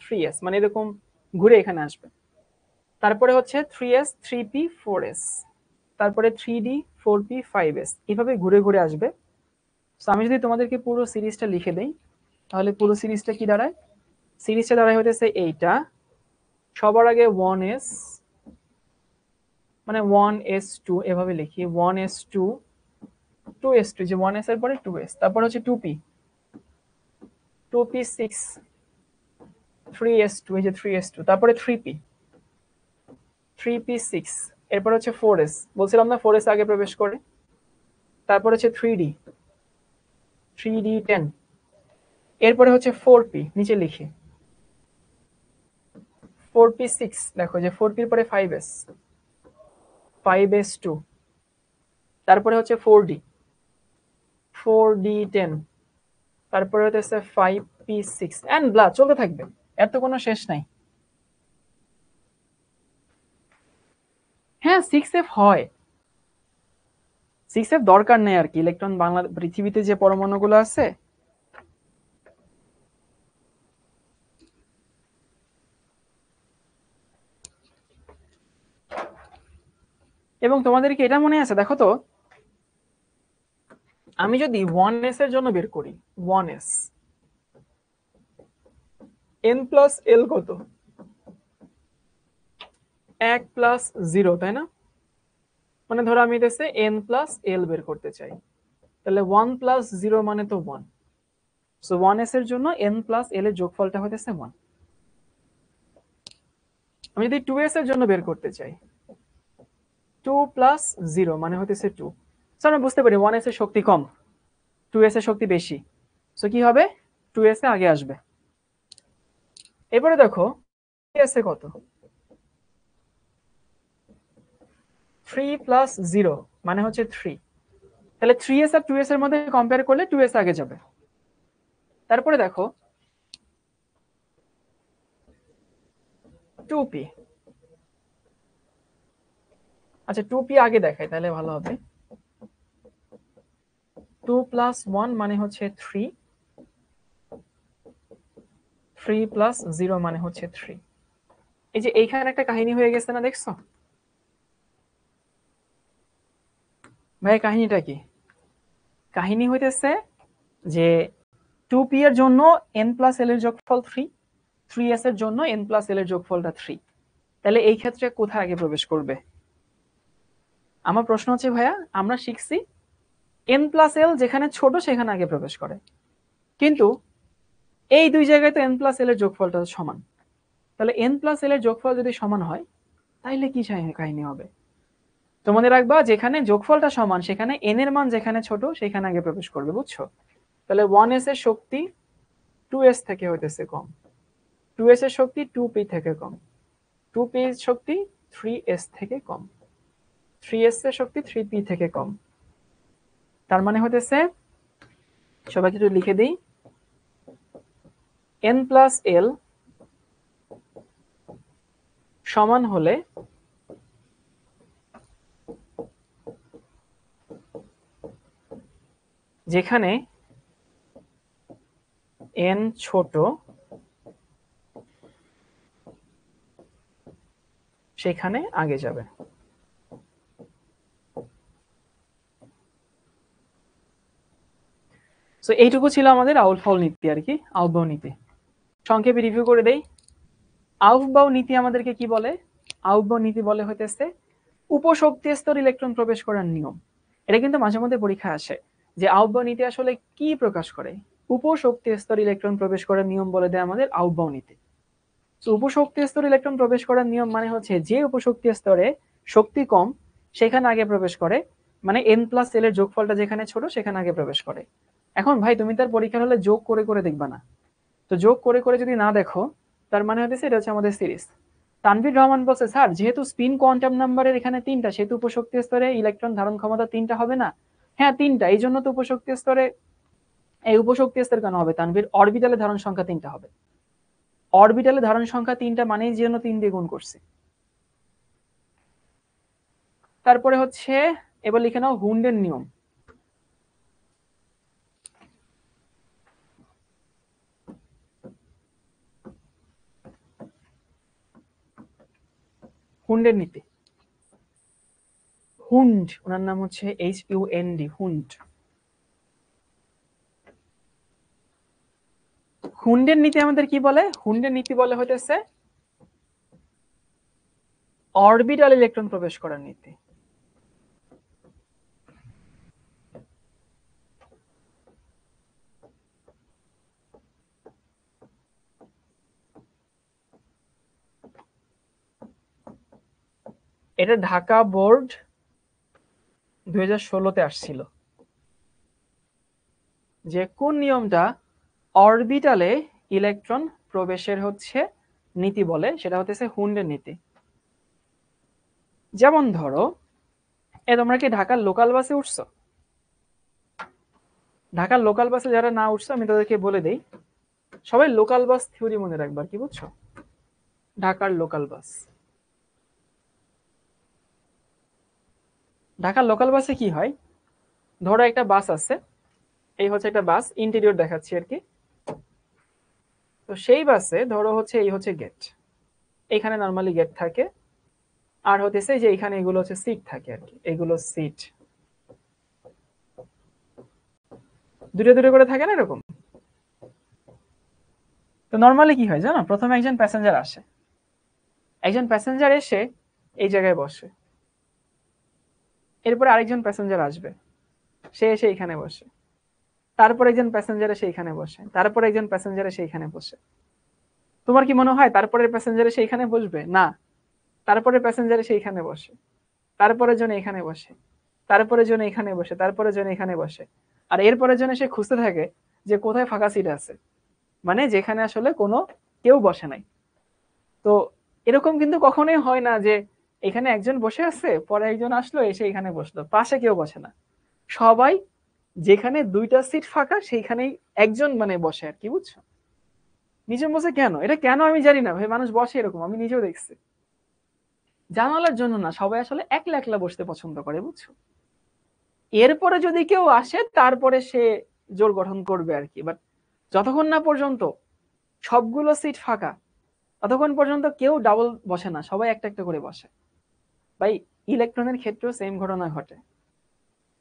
3s, মানে এরকম ঘুরে এখানে আসবে। তারপরে হচ্ছে 3s 3p 4s, তারপরে 3d 4p 5s, এইভাবে ঘুরে ঘুরে আসবে। সো আমি যদি তোমাদেরকে পুরো সিরিজটা লিখে দেই তাহলে পুরো সিরিজটা কি দাঁড়ায়? সিরিজটা দাঁড়ায় হতেছে এইটা, সবার আগে 1s, মানে 1s2 এভাবে লিখি, 1s2 2s2, যে 1s এর পরে 2s, তারপর হচ্ছে 2p 2p6 3s2, এই যে 3s2, তারপরে 3p 3p6, এরপর হচ্ছে 4s, বলছিলাম না 4s আগে প্রবেশ করে, তারপর হচ্ছে 3d 3d10, এরপরে হচ্ছে 4p, নিচে লিখি 4p6, দেখো যে 4p এর পরে 5s 5s2, তারপরে হচ্ছে 4d 4d10, তারপরে হচ্ছে 5p6 এন্ড ব্লা, চলতে থাকবে, এর তো কোনো শেষ নাই। হ্যাঁ 6f হয়, 6f দরকার নেই আর কি, ইলেকট্রন বাংলা পৃথিবীতে যে পরমাণুগুলো আছে এবং তোমাদেরকে এটা মনে আছে, দেখো তো আমি যদি 1s এর জন্য বের করি, 1s n প্লাস l কত? 1 প্লাস 0, তাই না? মানে ধরো আমি এটাছে n প্লাস l বের করতে চাই, তাহলে 1 প্লাস 0 মানে তো 1, সো 1s এর জন্য n প্লাস l এর যোগফলটা হতেছে 1। আমি যদি 2s এর জন্য বের করতে চাই, 2 প্লাস 0 মানে হতেছে 2, সো আমরা বুঝতে পারি 1s এর শক্তি কম, 2s এর শক্তি বেশি, সো কি হবে 2s এ আগে আসবে। এবারে দেখো 3s এ কত? 3 প্লাস 0 মানে হচ্ছে 3, তাহলে 3s আর 2s এর মধ্যে কম্পেয়ার করলে 2s আগে যাবে। তারপরে দেখো 2p, আচ্ছা 2p আগে দেখাই তাহলে ভালো হবে। 2 প্লাস 1 মানে হচ্ছে 3, 3 প্লাস 0 মানে হচ্ছে 3। এই যে এইখানে একটা কাহিনী হয়ে গেছে না, দেখছো ভাই? কাহিনীটা কি? কাহিনী হইতেছে যে 2p এর জন্য n প্লাস l এর যোগফল 3, 3s এর জন্য n প্লাস l এর যোগফলটা 3, তাহলে এই ক্ষেত্রে কোথায় আগে প্রবেশ করবে? আমার প্রশ্ন হচ্ছে ভাইয়া, আমরা শিখছি n প্লাস l যেখানে ছোট সেখানে আগে প্রবেশ করে, কিন্তু এই দুই জায়গায় তো n প্লাস l এর যোগফলটা সমান, তাহলে n প্লাস l এর যোগফল যদি সমান হয় তাইলে কি কাহিনী হবে? তোমাদের রাখবা যেখানে যোগফলটা সমান সেখানে n এর মান যেখানে ছোট সেখানে আগে প্রবেশ করবে, বুঝছো? তাহলে 1s এর শক্তি 2s থেকে হইতেছে কম, 2s এর শক্তি 2p থেকে কম, 2p এর শক্তি 3s থেকে কম, 3s এর শক্তি 3p থেকে কম। তার মানে হইতেছে, সবাইকে একটু লিখে দিই, n প্লাস l সমান হলে যেখানে n ছোট সেখানে আগে যাবে। সো এইটুকু ছিল আমাদের আউটফল নীতি আর কি, আউটবাউ নীতি। সংক্ষেপে রিভিউ করে দেই। আউটবাউ নীতি আমাদেরকে কি বলে? আউটবাউ নীতি বলে হইতেছে উপশক্তি স্তর ইলেকট্রন প্রবেশ করার নিয়ম। এটা কিন্তু মাঝে মধ্যে পরীক্ষা আসে যে আউটবাউ নীতি আসলে কি প্রকাশ করে। উপশক্তি স্তর ইলেকট্রন প্রবেশ করার নিয়ম বলে দেয় আমাদের আউটবাউ নীতি। তো উপশক্তি স্তর ইলেকট্রন প্রবেশ করার নিয়ম মানে হচ্ছে যে উপশক্তি স্তরে শক্তি কম সেখানে আগে প্রবেশ করে, মানে n প্লাস l এর যোগফলটা যেখানে ছোট সেখানে আগে প্রবেশ করে। এখন ভাই তুমি তার পরীক্ষার হলে যোগ করে করে দেখবা না, তো যোগ করে করে যদি না দেখো তার মানে হচ্ছে এটা হচ্ছে আমাদের সিরিজ। তানভীর রহমান বলছে স্যার যেহেতু স্পিন কোয়ান্টাম নাম্বারের এখানে 3টা সেহেতু উপশক্তি স্তরে ইলেকট্রন ধারণ ক্ষমতা 3টা হবে না। হ্যাঁ 3টা, এই জন্য তো উপশক্তি স্তরে, এই উপশক্তি স্তর কেন হবে তানভীর? অরবিটালে ধারণ সংখ্যা 3টা হবে, অরবিটালে ধারণ সংখ্যা 3টা মানেই যেন 3 দিয়ে গুণ করছে। তারপরে হচ্ছে এবার লিখে নাও হুন্ডের নিয়ম। হুন্ডের নীতি, হুন্ড, ওনার নাম হচ্ছে HUND, হুন্ড। হুন্ডের নীতি আমাদের কি বলে? হুন্ডের নীতি বলে হইতেছে অরবিটাল ইলেকট্রন প্রবেশ করার নীতি। এটা ঢাকা বোর্ড 2016-তে আসছিল, যে কোন নিয়মটা অরবিটালে ইলেকট্রন প্রবেশের হচ্ছে নীতি বলে, সেটা হচ্ছে হুন্ডের নীতি। যেমন ধরো, তোমরা কি ঢাকার লোকাল বাসে উঠছো? ঢাকার লোকাল বাসে যারা না উঠছো আমি তাদেরকে বলে দেই, সবাই লোকাল বাস থিওরি মনে রাখবার, কি বুঝছো? ঢাকার লোকাল বাস, ঢাকার লোকাল বাসে কি হয়, ধরো একটা বাস আছে, এই হচ্ছে একটা বাস, ইন্টেরিয়র দেখাচ্ছি আর কি। তো সেই বাসে ধরো হচ্ছে এই হচ্ছে গেট, এখানে নর্মালি গেট থাকে, আর হতেছে যে এখানে এগুলো হচ্ছে সিট থাকে আর কি, এগুলো সিট দূরে দূরে করে থাকে না এরকম। তো নর্মালি কি হয় জানো, প্রথমে একজন প্যাসেঞ্জার আসে, একজন প্যাসেঞ্জার এসে এই জায়গায় বসে, এরপরে আরেকজন প্যাসেঞ্জার আসবে, সে এসে এখানে বসে, তারপর একজন প্যাসেঞ্জার এসে এখানে বসে, তারপর একজন প্যাসেঞ্জার এসে এখানে বসে। তোমার কি মনে হয় তারপরের প্যাসেঞ্জার এসে এখানে বসবে? না, তারপরের প্যাসেঞ্জার এসে এখানে বসে, তারপরের জন এখানে বসে, তারপরের জন এখানে বসে, তারপরের জন এখানে বসে, আর এরপরের জন এসে খুঁজতে থাকে যে কোথায় ফাঁকা সিট আছে, মানে যেখানে আসলে কোনো কেউ বসে নাই। তো এরকম কিন্তু কখনোই হয় না যে এখানে একজন বসে আছে, পরে একজন আসলো এসে এখানে বসলো, পাশে কেউ বসে না, সবাই যেখানে দুইটা সিট ফাঁকা সেইখানেই একজন মানে বসে আর কি, বুঝছো? নিজে বসে কেন, এটা কেন আমি জানি না ভাই, মানুষ বসে এরকম, আমি নিজেও দেখছি। জানালার জন্য না, সবাই আসলে একলা একলা বসতে পছন্দ করে, বুঝছো? এরপরে যদি কেউ আসে তারপরে সে জোর গঠন করবে আর কি, বাট যতক্ষণ না পর্যন্ত সবগুলো সিট ফাঁকা ততক্ষণ পর্যন্ত কেউ ডাবল বসে না, সবাই একটা একটা করে বসে। ভাই, ইলেকট্রনের ক্ষেত্রেও সেম ঘটনা ঘটে।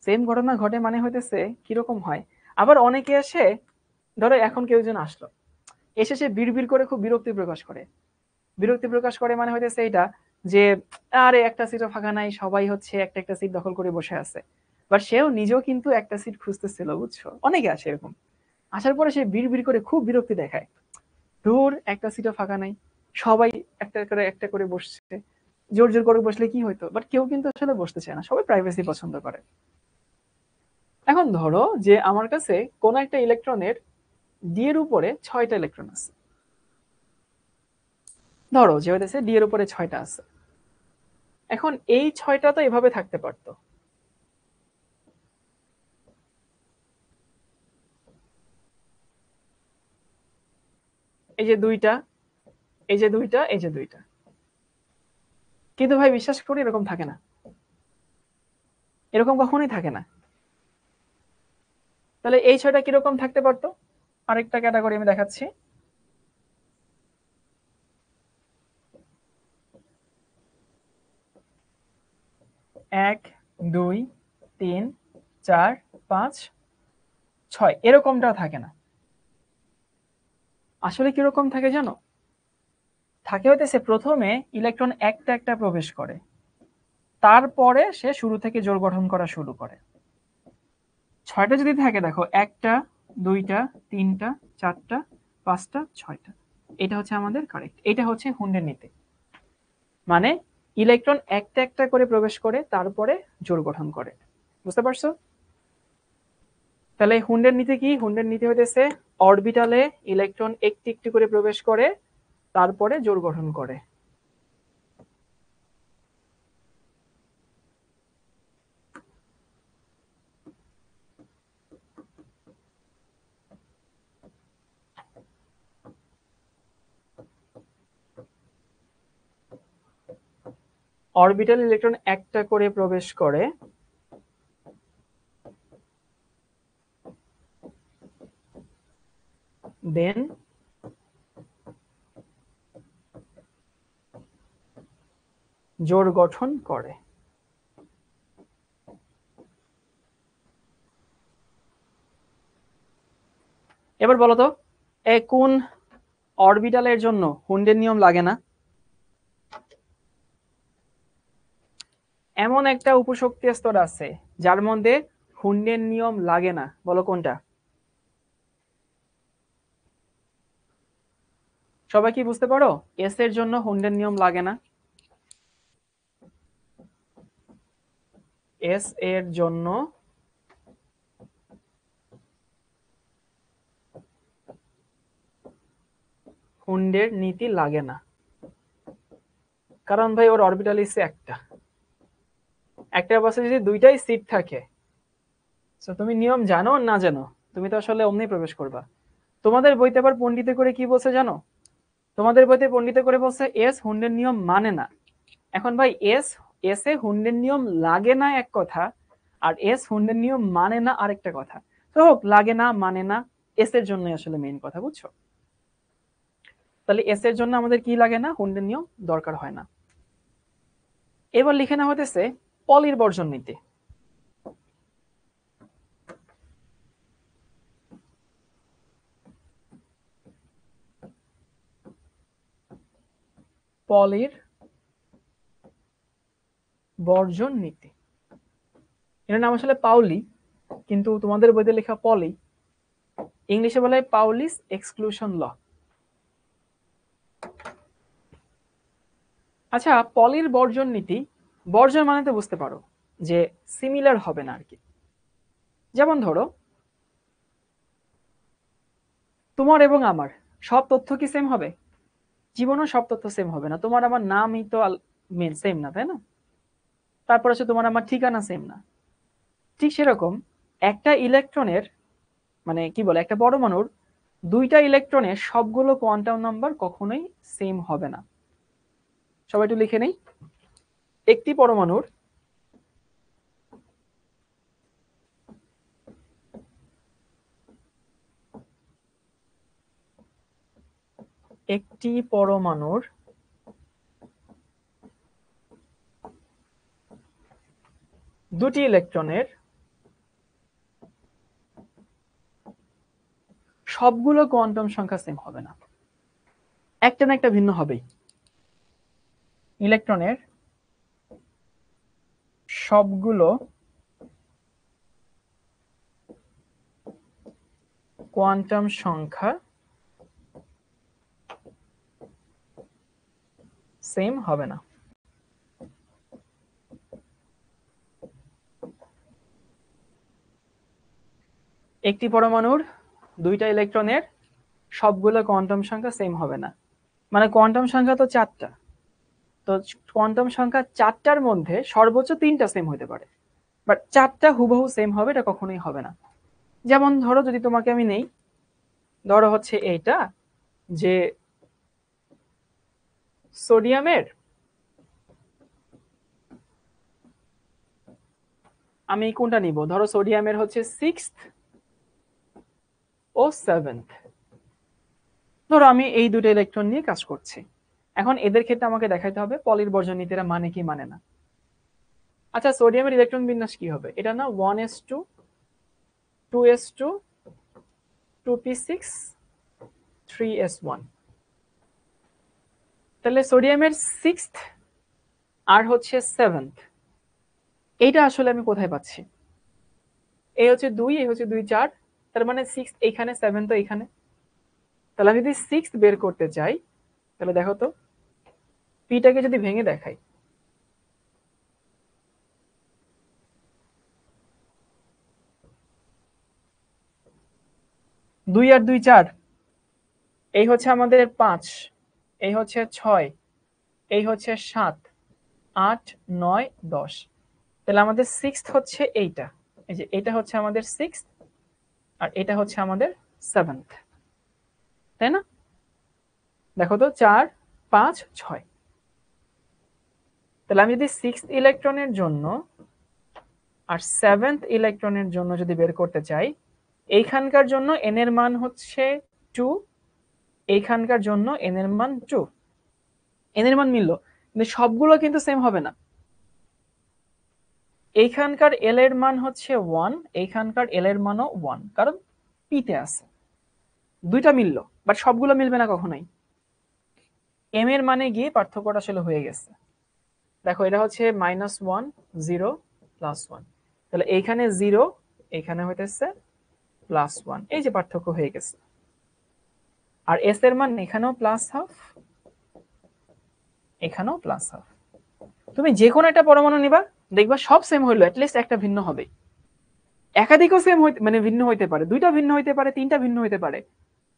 সেম ঘটনা ঘটে মানে হইতেছে কিরকম হয়, আবার অনেকে এসে, ধরো এখন কেউ একজন আসলো, এসে সে বিড়বিড় করে খুব বিরক্তি প্রকাশ করে। বিরক্তি প্রকাশ করে মানে হইতেছে এটা যে আরে একটা সিটও ফাঁকা নাই, সবাই হচ্ছে একটা একটা সিট দখল করে বসে আছে, বাট সেও নিজেও কিন্তু একটা সিট খুঁজতেছিল, বুঝছো? অনেকে আসে এরকম, আসার পরে সে বিড়বিড় করে খুব বিরক্তি দেখায়, দূর একটা সিটও ফাঁকা নাই, সবাই একটা করে বসছে, জোর জোর করে বসলে কি হইতো, বাট কেউ কিন্তু আসলে বসতে চায় না, সবাই প্রাইভেসি পছন্দ করে। এখন ধরো যে আমার কাছে কোন একটা ইলেকট্রনের ডি এর উপরে 6টা ইলেকট্রন আছে, ধরো যে হইতেছে ডি এর উপরে 6টা আছে। এখন এই 6টা তো এভাবে থাকতে পারতো, এই যে দুইটা, এই যে দুইটা, এই যে দুইটা, কিন্তু ভাই বিশ্বাস করি এরকম থাকে না, এরকম কখনোই থাকে না। তাহলে এই 6টা কিরকম থাকতে পারতো, আরেকটা ক্যাটাগরি আমি দেখাচ্ছি। 1 2 3 4 5 6 এরকমটাও থাকে না। আসলে কিরকম থাকে জানো, থাকে হইতেছে প্রথমে ইলেকট্রন একটা একটা প্রবেশ করে, তারপরে সে শুরু থেকে জোড় গঠন করা শুরু করে। 6টা যদি থাকে, দেখো 1টা 2টা 3টা 4টা 5টা 6টা, এটা হচ্ছে আমাদের কারেক্ট, এটা হচ্ছে হুন্ডের নীতি। মানে ইলেকট্রন একটা একটা করে প্রবেশ করে তারপরে জোড় গঠন করে, বুঝতে পারছো? তাহলে হুন্ডের নীতি কি? হুন্ডের নীতি হইতেছে অরবিটালে ইলেকট্রন একটি একটি করে প্রবেশ করে তারপরে জোড় গঠন করে। অরবিটাল ইলেকট্রন একটা করে প্রবেশ করে, দেন জোড় গঠন করে। এবার বলো তো কোন অরবিটালের জন্য হুন্ডের নিয়ম লাগে না? এমন একটা উপশক্তি স্তর আছে যার মধ্যে হুন্ডের নিয়ম লাগে না, বলো কোনটা? সবাই কি বুঝতে পারো এস এর জন্য হুন্ডের নিয়ম লাগে না? এস এর জন্য হুন্ডের নীতি লাগে না, কারণ ভাই ওর অরবিটাল ইসে একটা বাসে যদি দুইটাই সিট থাকে, তো তুমি নিয়ম জানো না জানো, তুমি তো আসলে অমনি প্রবেশ করবা। তোমাদের বইতে আবার পণ্ডিতে করে কি বলছে জানো? তোমাদের বইতে পণ্ডিতে করে বলছে এস হুন্ডের নিয়ম মানে না। এখন ভাই এস এ হুন্ডের নিয়ম লাগে না এক কথা, আর এস হুন্ডের নিয়ম মানে না আরেকটা কথা। তো হোক, লাগে না মানে না, এস এর জন্য আসলে মেইন কথা, বুঝছো? তাহলে এস এর জন্য আমাদের কি লাগে না, হুন্ডের নিয়ম দরকার হয় না। এবার লিখে নেওয়া হতেছে পলির বর্জন নীতি। পলির বর্জন নীতি, এর নাম আসলে পাউলি, কিন্তু তোমাদের বইতে লেখা পলি, ইংলিশে বলে পাউলিস এক্সক্লুশন ল। আচ্ছা, পলির বর্জন নীতি, বর্জন মানে তো বুঝতে পারো যে সিমিলার হবে না আর কি। যেমন ধরো তোমার এবং আমার সব তথ্য কি সেম হবে? জীবনও সব তথ্য সেম হবে না। তোমার আমার নামই তো মেন সেম না, তাই না? তারপর আছে তোমার আমার ঠিকানা সেম না। ঠিক সেরকম একটা ইলেকট্রনের, মানে কি বলে, একটা পরমাণুর দুইটা ইলেকট্রনের সবগুলো কোয়ান্টাম নাম্বার কখনোই সেম হবে না। সবাই একটু লিখে নেই। একটি পরমাণুর একটি পরমাণুর দুটি ইলেকট্রনের সবগুলো কোয়ান্টাম সংখ্যা সেম হবে না, একটা না একটা ভিন্ন হবেই। ইলেকট্রনের সবগুলো কোয়ান্টাম সংখ্যা সেম হবে না। একটি পরমাণুর দুইটা ইলেকট্রনের সবগুলো কোয়ান্টাম সংখ্যা সেম হবে না, মানে কোয়ান্টাম সংখ্যা তো চারটা, তো কোয়ান্টাম সংখ্যা চারটার মধ্যে সর্বোচ্চ তিনটা সেম হতে পারে, বাট চারটা হুবহু সেম হবে এটা কখনোই হবে না। যেমন ধরো যদি তোমাকে আমি নেই, ধরো হচ্ছে এইটা যে সোডিয়ামের, আমি কোনটা নিব, ধরো সোডিয়ামের হচ্ছে 6th ও 7th, ধরো আমি এই দুটো ইলেকট্রন নিয়ে কাজ করছি। এখন এদের ক্ষেত্রে আমাকে দেখাইতে হবে পলির বর্জন নীতিরা মানে কি মানে না। আচ্ছা, সোডিয়ামের ইলেকট্রন বিন্যাস কি হবে? এটা না 1s2 2s2 2p6 3s1। তাহলে সোডিয়ামের 6th আর হচ্ছে 7th, এইটা আসলে আমি কোথায় পাচ্ছি? এই হচ্ছে 2, এই হচ্ছে 2 4, তার মানে 6 এইখানে 7 তো এইখানে। তাহলে আমি যদি 6 বের করতে চাই, তাহলে দেখো তো পিটাকে যদি ভেঙে দেখাই, 2 আর 2 4, এই হচ্ছে আমাদের 5, এই হচ্ছে 6, এই হচ্ছে 7, 8 9 10। তাহলে আমাদের 6th হচ্ছে এইটা, এই যে এটা হচ্ছে আমাদের 6th, আর এটা হচ্ছে আমাদের 7th, তাই না? দেখো তো 4 5 6, তাহলে আমি যদি 6th ইলেকট্রনের জন্য আর 7th ইলেকট্রনের জন্য যদি বের করতে চাই, এইখানকার জন্য n এর মান হচ্ছে 2, এইখানকার জন্য n এর মান 2, n এর মান মিললো, কিন্তু সবগুলো কিন্তু সেম হবে না। এইখানকার l এর মান হচ্ছে 1, এইখানকার l এর মানও 1, কারণ p তে আছে। দুইটা মিললো, বাট সবগুলো মিলবে না কখনোই। m এর মানে গিয়ে পার্থক্যটা আসলে হয়ে গেছে। দেখো এটা হচ্ছে -1 0 +1, তাহলে এইখানে 0, এইখানে হইতেছে +1, এই যে পার্থক্য হয়ে গেছে। আর s এর মান এখানেও +12, এখানেও +12। তুমি যে কোনো একটা পরমাণু নিবা, দেখবা সব সেম হইলো, অ্যাটলিস্ট একটা ভিন্ন হবে। একাধিকও সেম হইতে মানে ভিন্ন হইতে পারে, দুইটা ভিন্ন হইতে পারে, তিনটা ভিন্ন হইতে পারে,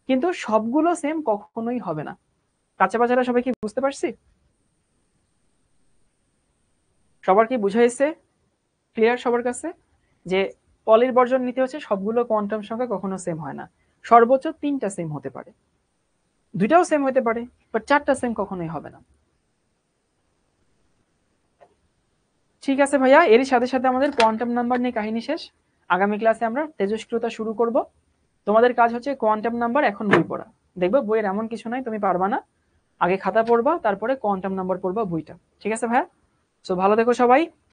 কিন্তু সবগুলো সেম কখনোই হবে না। কাঁচা বাজারা সবাই কি বুঝতে পারছি? সবার কি বুঝাইছে? ক্লিয়ার সবার কাছে যে পলির বর্জন নিতে হচ্ছে সবগুলো কোয়ান্টাম সংখ্যা কখনো সেম হয় না, সর্বোচ্চ 3টা সেম হতে পারে, 2টাও সেম হতে পারে, বাট 4টা সেম কখনোই হবে না। ঠিক আছে ভাইয়া, এরই সাথে সাথে আমাদের কোয়ান্টাম নাম্বার নিয়ে কাহিনী শেষ। আগামী ক্লাসে আমরা তেজস্ক্রিয়তা শুরু করব। তোমাদের কাজ হচ্ছে কোয়ান্টাম নাম্বার এখন বই পড়া। দেখবে বইয়ের এমন কিছু নাই তুমি পারবা না, আগে খাতা পড়বা, তারপরে কোয়ান্টাম নাম্বার পড়বা বইটা। ঠিক আছে ভাইয়া? সো ভালো থেকো সবাই।